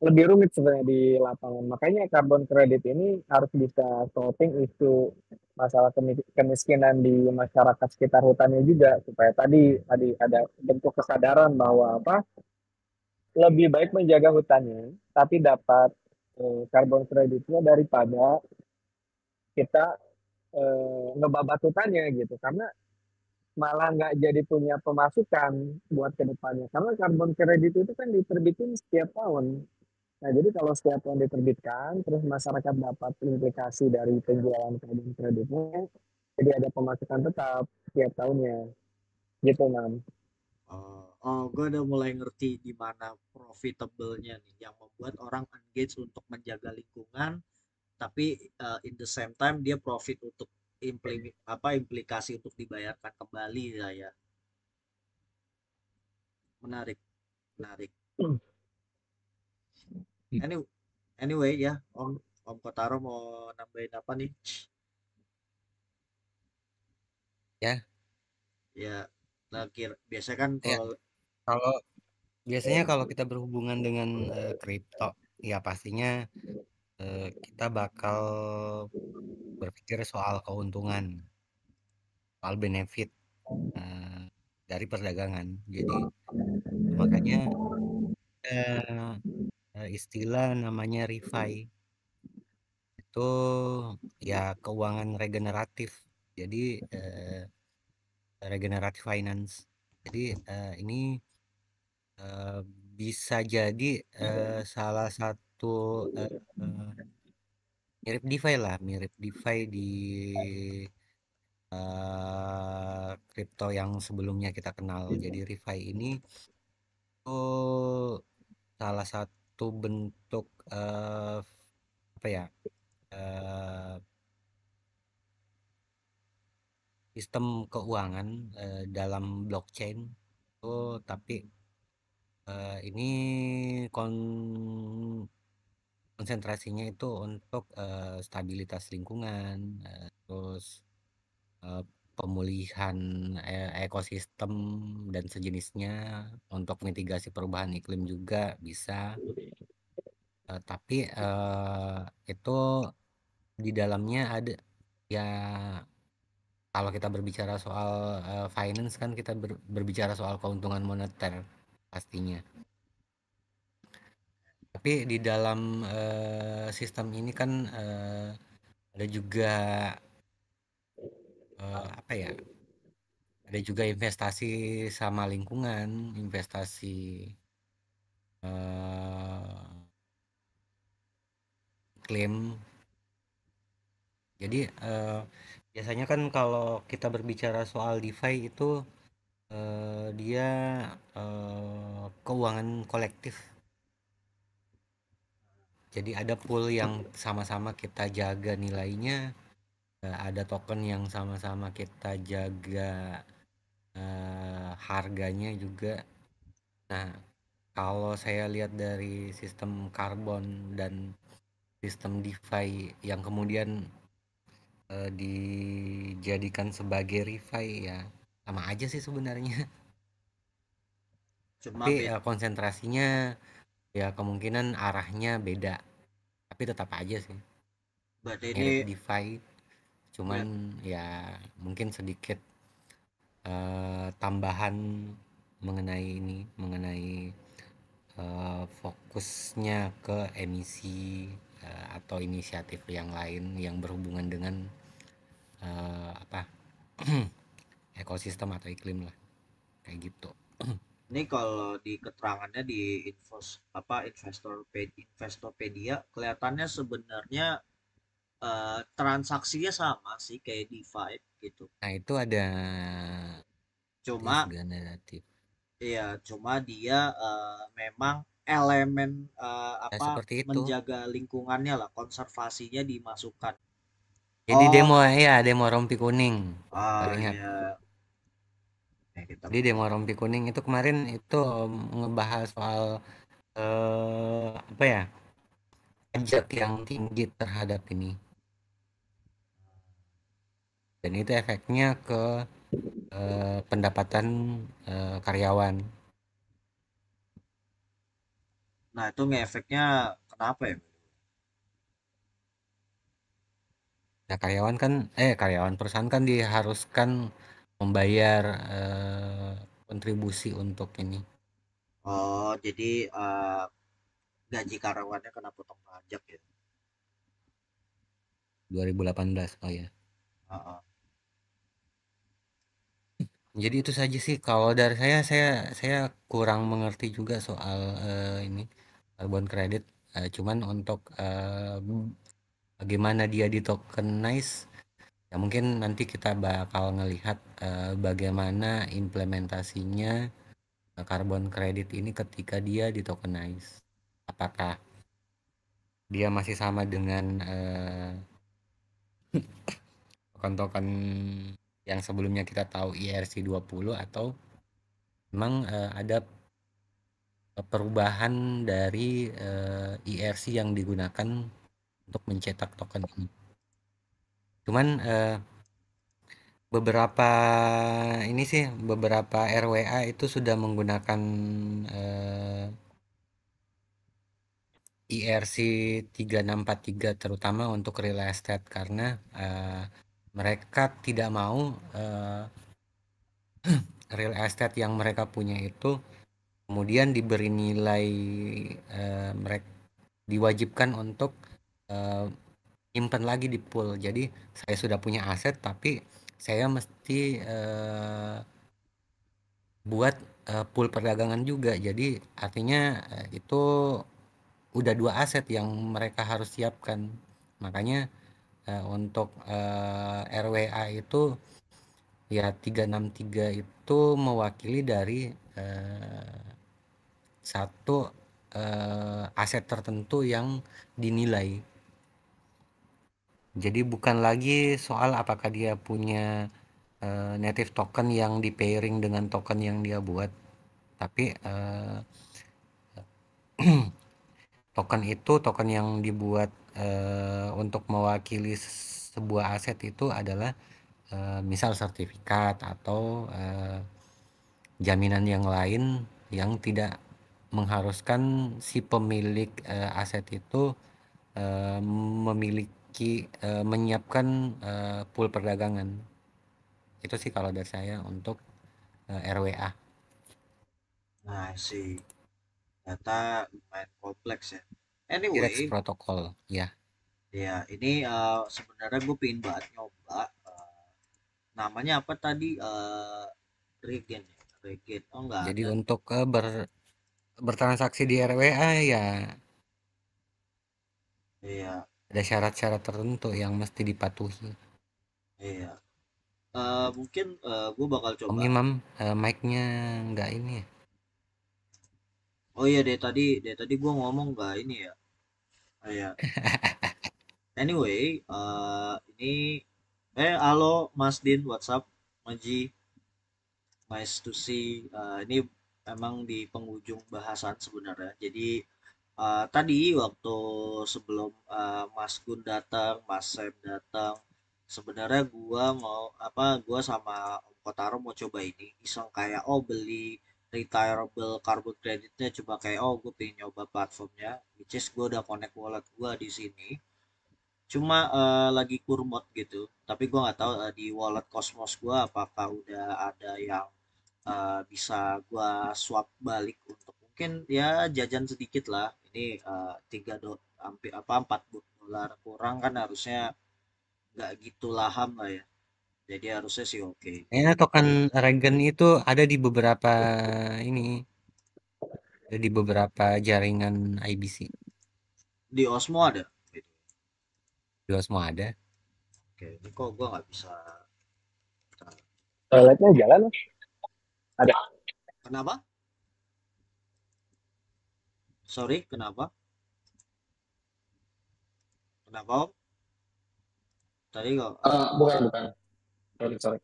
lebih rumit sebenarnya di lapangan. Makanya carbon credit ini harus bisa solving isu masalah kemiskinan di masyarakat sekitar hutannya juga supaya tadi ada bentuk kesadaran bahwa apa lebih baik menjaga hutannya tapi dapat carbon kreditnya daripada kita ngebabat hutannya gitu karena malah nggak jadi punya pemasukan buat kedepannya karena karbon kredit itu kan diterbitin setiap tahun. Nah, jadi kalau setiap tahun diterbitkan, terus masyarakat dapat implikasi dari penjualan karbon kreditnya, Jadi ada pemasukan tetap tiap tahunnya. Gitu, Mam. Gue udah mulai ngerti di mana profitable-nya nih, yang membuat orang engage untuk menjaga lingkungan, tapi in the same time dia profit untuk implikasi untuk dibayarkan kembali ya. Menarik, menarik. Anyway ya, Om Kotaro mau nambahin apa nih? Ya, Ya, biasanya kan ya. kalau Kalau biasanya kalau kita berhubungan dengan kripto, ya pastinya kita bakal berpikir soal keuntungan, soal benefit eh, dari perdagangan. Jadi makanya eh, istilah namanya refi itu ya keuangan regeneratif. Jadi regenerative finance. Jadi ini eh, bisa jadi salah satu eh, mirip DeFi lah, mirip DeFi di kripto yang sebelumnya kita kenal. Jadi refi ini tuh salah satu bentuk apa ya eh, sistem keuangan dalam blockchain. Oh, tapi ini konsentrasinya itu untuk stabilitas lingkungan, terus eh, pemulihan ekosistem dan sejenisnya, untuk mitigasi perubahan iklim juga bisa. Tapi itu di dalamnya ada ya, kalau kita berbicara soal finance kan kita berbicara soal keuntungan moneter pastinya. Tapi di dalam sistem ini kan ada juga apa ya? Ada juga investasi sama lingkungan, investasi klaim. Jadi biasanya kan kalau kita berbicara soal DeFi itu dia keuangan kolektif. Jadi ada pool yang sama-sama kita jaga nilainya, ada token yang sama-sama kita jaga harganya juga. Nah, kalau saya lihat dari sistem karbon dan sistem DeFi yang kemudian dijadikan sebagai refi, ya sama aja sih sebenarnya. cuma Tapi konsentrasinya ya kemungkinan arahnya beda, tapi tetap aja sih berarti ini mirip DeFi, cuman ber- ya mungkin sedikit tambahan mengenai ini, mengenai fokusnya ke emisi atau inisiatif yang lain yang berhubungan dengan apa ekosistem atau iklim lah, kayak gitu. ini kalau di keterangannya di Investopedia kelihatannya sebenarnya transaksinya sama sih kayak DeFi gitu. Nah itu ada Cuma generatif cuma dia memang elemen ya, seperti itu. menjaga lingkungannya lah, konservasinya dimasukkan. Jadi Oh, demo ya, demo rompi kuning, baru ingat. iya. Kita Jadi demo rompi kuning itu kemarin itu ngebahas soal apa ya, pajak yang tinggi terhadap ini, dan itu efeknya ke pendapatan karyawan. Nah, itu ngefeknya kenapa ya? Nah karyawan perusahaan kan diharuskan membayar kontribusi untuk ini Oh, jadi gaji karyawannya kena potong pajak ya. 2018. Oh ya. Heeh. Jadi itu saja sih kalau dari saya kurang mengerti juga soal ini carbon credit. Cuman untuk bagaimana dia di tokenize Ya mungkin nanti kita bakal ngelihat bagaimana implementasinya carbon credit ini ketika dia di tokenize. Apakah dia masih sama dengan token-token yang sebelumnya kita tahu ERC20 atau memang ada perubahan dari ERC yang digunakan untuk mencetak token ini. Cuman beberapa ini sih beberapa RWA itu sudah menggunakan ERC 3643 terutama untuk real estate karena mereka tidak mau real estate yang mereka punya itu kemudian diberi nilai mereka diwajibkan untuk nyimpen lagi di pool. Jadi saya sudah punya aset tapi saya mesti buat pool perdagangan juga. Jadi artinya itu udah 2 aset yang mereka harus siapkan. Makanya untuk RWA itu ya 363 itu mewakili dari satu aset tertentu yang dinilai. Jadi bukan lagi soal apakah dia punya native token yang di pairing dengan token yang dia buat, tapi token itu token yang dibuat untuk mewakili sebuah aset itu adalah misal sertifikat atau jaminan yang lain yang tidak mengharuskan si pemilik aset itu memiliki menyiapkan pool perdagangan. Itu sih kalau dari saya untuk RWA. Nah sih, ternyata lumayan kompleks ya. Rex Anyway, protokol ya. ya ini sebenarnya gue pengen banget nyoba. Namanya apa tadi? Regen ya, Regen. Oh nggak Jadi ada. untuk bertransaksi di RWA ya Iya, ada syarat-syarat tertentu yang mesti dipatuhi. iya. Mungkin gue bakal Om coba. Imam, mic-nya nggak ini ya? Oh iya, dari tadi gue ngomong nggak ini ya. Iya. Anyway, ini halo Mas Din, WhatsApp, Maji, nice to see. Ini emang di penghujung bahasan sebenarnya. Jadi tadi waktu sebelum Mas Gun datang, Mas Sam datang, sebenarnya gua mau apa? Gua sama Om Kotaro mau coba ini, iseng kayak oh beli retirable carbon creditnya, coba kayak oh gue pengen nyoba platformnya, which is gue udah connect wallet gua di sini. Cuma lagi kurmot gitu, tapi gua nggak tahu di wallet Cosmos gua apakah udah ada yang bisa gua swap balik untuk mungkin ya jajan sedikit lah. Ini 3 hampir apa $4 kurang kan harusnya nggak gitu laham lah ya. Jadi harusnya sih oke. Kayaknya token Regen itu ada di beberapa ini, ada di beberapa jaringan IBC. Di Osmo ada. Gitu. Dua semua ada. Oke, ini kok gua nggak bisa. Toiletnya jalan ada. Kenapa? Sorry, kenapa? Kenapa Om? Tadi kok. Bukan. Sorry.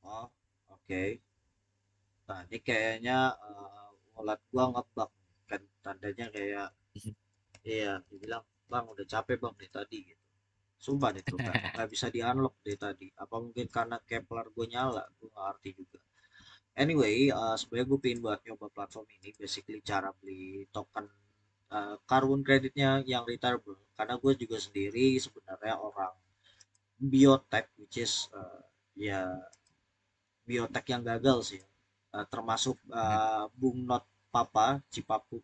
Oh, oke. Nah, ini kayaknya wallet gua ngebug kan tandanya kayak iya, dibilang bang udah capek bang dari tadi gitu. Sumpah deh tuh nggak bisa di unlock dari tadi. Apa mungkin karena Kepler gue nyala, gue nggak ngerti juga. Anyway, sebenarnya gue pengen buat nyoba platform ini, basically cara beli token carbon creditnya yang returnable. Karena gue juga sendiri sebenarnya orang biotech, which is ya biotek yang gagal sih. Termasuk Bung Not Papa Cipapu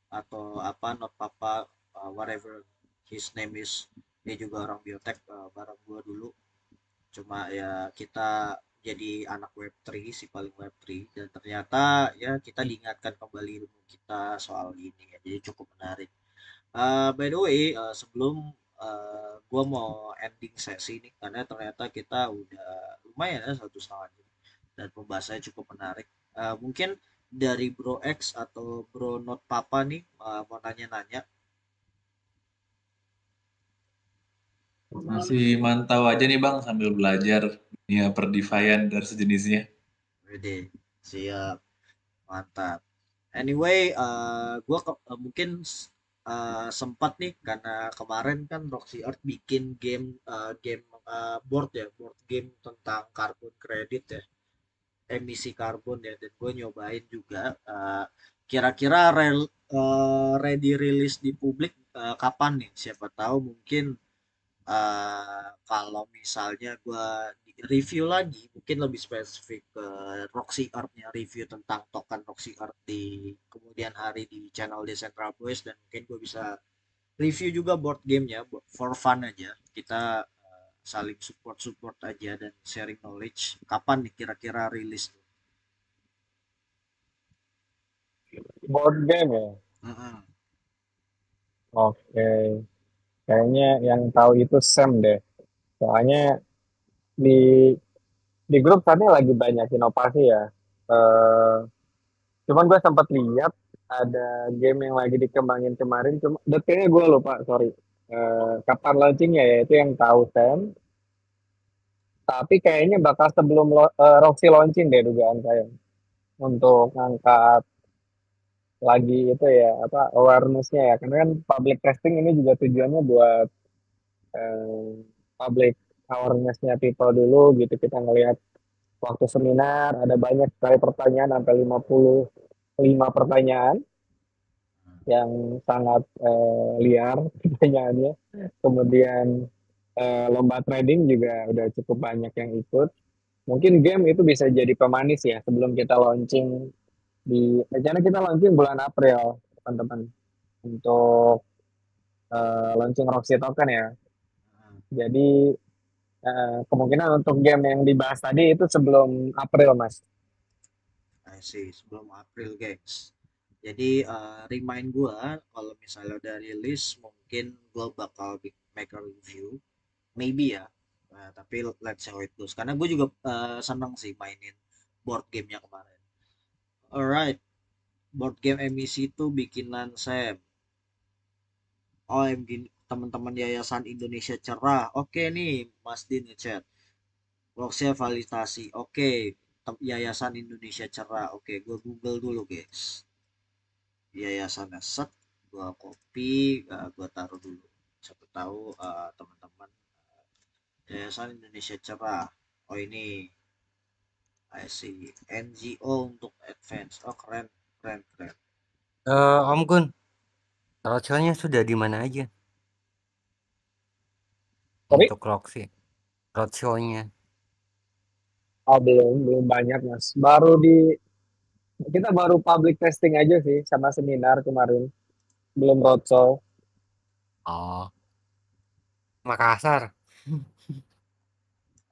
atau apa Not Papa whatever his name is, dia juga orang biotek bareng gua dulu, cuma ya kita jadi anak web 3 si paling web 3, dan ternyata ya kita diingatkan kembali ilmu kita soal ini ya, jadi cukup menarik. By the way, sebelum gue mau ending sesi ini karena ternyata kita udah lumayan ya 1,5 jam dan pembahasannya cukup menarik. Mungkin dari Bro X atau Bro Not Papa nih mau nanya-nanya. Masih mantau aja nih Bang sambil belajar dunia perdivayan dan sejenisnya. Wede, siap, mantap. Anyway, gue mungkin sempat nih karena kemarin kan Roxy Earth bikin board game tentang carbon credit ya, emisi karbon ya, dan gue nyobain juga. Kira-kira ready release di publik kapan nih? Siapa tahu mungkin kalau misalnya gue review lagi, mungkin lebih spesifik ke Roxy Earth-nya, review tentang token Roxy Earth di kemudian hari di channel Decentral Boys, dan mungkin gue bisa review juga board gamenya for fun aja. Kita saling support aja dan sharing knowledge. Kapan nih kira-kira rilis tuh? Board game ya. Mm-mm. Oke, kayaknya yang tahu itu Sam deh. Soalnya di grup tadi lagi banyak inovasi ya. Eh, Cuman gue sempat lihat ada game yang lagi dikembangin kemarin, cuma detailnya gue lupa, sorry. Kapan launchingnya ya, itu yang tahu Sam. Tapi kayaknya bakal sebelum Roxy launching deh dugaan saya. Untuk ngangkat lagi itu ya, apa awareness-nya ya. Karena kan public testing ini juga tujuannya buat eh, public awareness-nya people dulu gitu. Kita ngelihat waktu seminar ada banyak sekali pertanyaan, sampai 55 pertanyaan yang sangat liar pertanyaannya. Kemudian lomba trading juga udah cukup banyak yang ikut. Mungkin game itu bisa jadi pemanis ya sebelum kita launching rencana kita launching bulan April, teman-teman. Untuk launching Roxy Token ya. Jadi kemungkinan untuk game yang dibahas tadi itu sebelum April, Mas. I see, sebelum April guys. Jadi remind gue kalau misalnya udah rilis mungkin gue bakal make a review, maybe ya. Tapi let's see how it goes. Karena gue juga seneng sih mainin board gamenya kemarin. Alright, board game emisi itu bikinan Sam. OMG, teman-teman Yayasan Indonesia Cerah. Oke nih, Mas Din ngechat. Blockchain validasi. Oke, Yayasan Indonesia Cerah. Oke, gue Google dulu, guys. Yayasannya set, gue copy, gue taruh dulu. Siapa tahu teman-teman Yayasan Indonesia Cerah. Oh ini, I see. NGO untuk advance. Oh keren, keren, keren. Om Gun, roadshow-nya sudah di mana aja Sorry? untuk Roxy? Roadshow-nya. Oh, belum banyak, Mas. Kita baru public testing aja sih sama seminar kemarin. Belum roadshow. Oh, Makassar.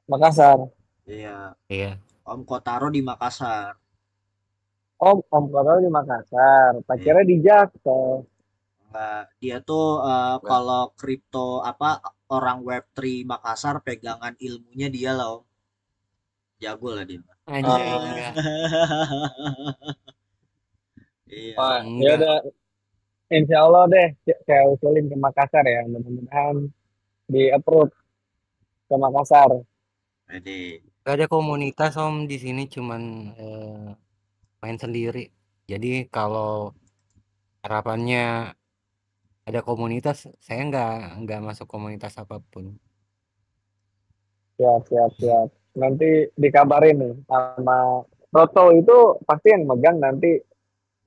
Makassar. Iya, Iya. Om Kotaro di Makassar. Om Kotaro di Makassar. Tak Iya. kira di Jaksel. Enggak, dia tuh kalau kripto apa orang Web3 Makassar pegangan ilmunya dia loh. Jago lah dia. Anjir, Oh, enggak. Iya. wah, ya Enggak. udah. Insya Allah deh, saya usulin ke Makassar ya. Mudah-mudahan di approve ke Makassar. Jadi, Gak ada komunitas Om di sini, cuman main sendiri. Jadi kalau harapannya ada komunitas, saya nggak masuk komunitas apapun. Siap, siap, siap. Nanti dikabarin nih sama Roto itu pasti yang megang nanti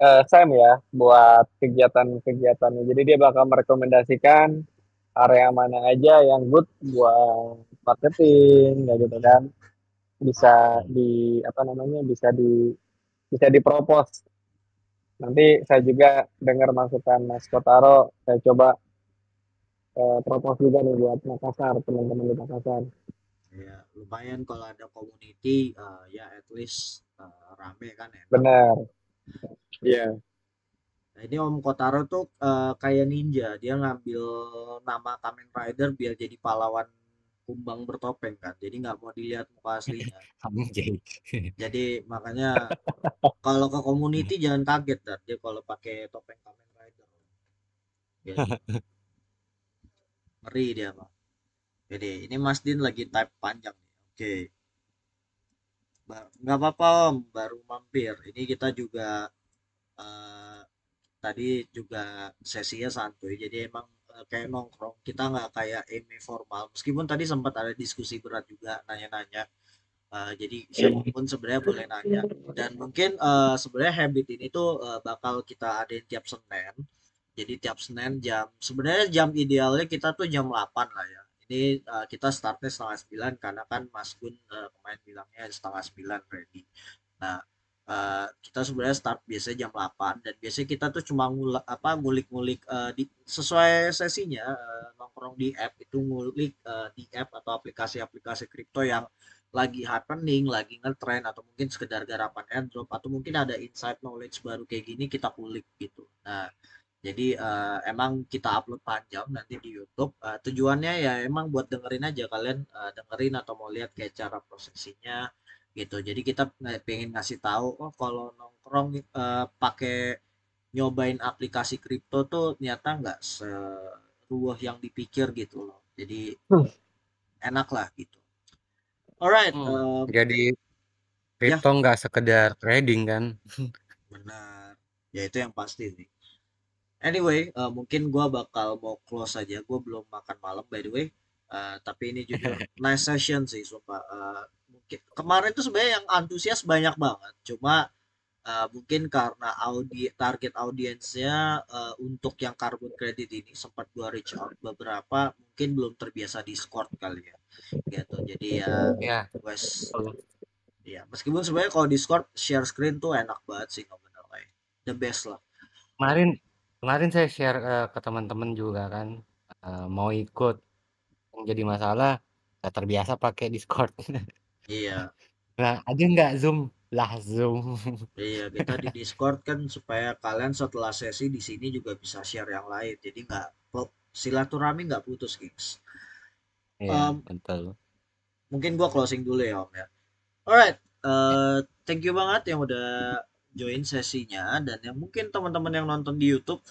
Sam ya buat kegiatan-kegiatannya. Jadi dia bakal merekomendasikan area mana aja yang good buat marketing, ya gitu kan. Bisa di apa namanya? Bisa dipropos. Nanti saya juga dengar masukan Mas Kotaro, saya coba propose juga nih buat Makassar, teman-teman di Makassar. ya lumayan kalau ada community ya at least rame kan enak. Benar. Iya. Nah, ini Om Kotaro tuh kayak ninja, dia ngambil nama Kamen Rider biar jadi pahlawan kumbang bertopeng kan, jadi nggak mau dilihat muka aslinya. Kamu jadi. Jadi makanya kalau ke community jangan kaget dan dia kalau pakai topeng Kamen Rider. Jadi ngeri dia mah. Jadi ini Mas Din lagi type panjang nih. Oke, nggak apa-apa Om, baru mampir. Ini kita juga eh, tadi juga sesinya santuy, jadi emang kayak nongkrong. Kita nggak kayak ME formal. Meskipun tadi sempat ada diskusi berat juga, nanya-nanya. Jadi siapapun sebenarnya boleh nanya. Dan mungkin sebenarnya habit ini tuh bakal kita adain tiap Senin. Jadi tiap Senin sebenarnya jam idealnya kita tuh jam 8 lah ya. Ini kita startnya setengah 9 karena kan Mas Gun kemarin bilangnya setengah 9 ready. Nah, kita sebenarnya start biasanya jam 8 dan biasanya kita tuh cuma ngulik-ngulik sesuai sesinya, nongkrong di app itu ngulik di app atau aplikasi-aplikasi kripto yang lagi happening, lagi ngetrend atau mungkin sekedar garapan airdrop atau mungkin ada insight knowledge baru kayak gini kita kulik gitu. Nah, jadi emang kita upload panjang nanti di YouTube. Tujuannya ya emang buat dengerin aja kalian dengerin atau mau lihat kayak cara prosesinya gitu. Jadi kita pengen ngasih tahu oh kalau nongkrong pakai nyobain aplikasi kripto tuh ternyata nggak seruah yang dipikir gitu loh. Jadi enak lah gitu. Alright, Hmm. Jadi ya kripto nggak sekedar trading kan? benar. Ya itu yang pasti sih. Anyway, mungkin gua bakal mau close aja. Gua belum makan malam by the way. Tapi ini jujur nice session sih, sumpah. Mungkin kemarin tuh sebenarnya yang antusias banyak banget. Cuma mungkin karena target audiensnya untuk yang carbon credit ini sempat gua reach out beberapa, mungkin belum terbiasa Discord kali ya. Gitu. Jadi ya, Ya, wes, betul. ya meskipun sebenarnya kalau Discord share screen tuh enak banget sih ngobrol, the best lah. Kemarin kemarin saya share ke teman-teman juga kan, mau ikut. Yang jadi masalah nggak terbiasa pakai Discord. Iya. Nah, ada nggak Zoom? Lah Zoom. Iya, kita di Discord kan supaya kalian setelah sesi di sini juga bisa share yang lain. Jadi nggak silaturahmi nggak putus, gigs. Iya, Em, betul. Mungkin gua closing dulu ya, Om ya. Alright, Ya. thank you banget yang udah join sesinya dan yang mungkin teman-teman yang nonton di YouTube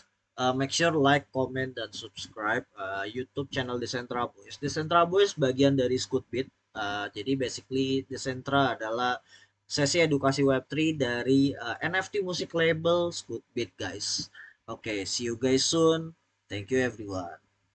make sure like, comment dan subscribe YouTube channel Decentra Boys. Decentra Boys bagian dari Scootbit. Jadi basically Decentra adalah sesi edukasi Web3 dari NFT musik label Scootbit guys. Oke, see you guys soon. Thank you everyone.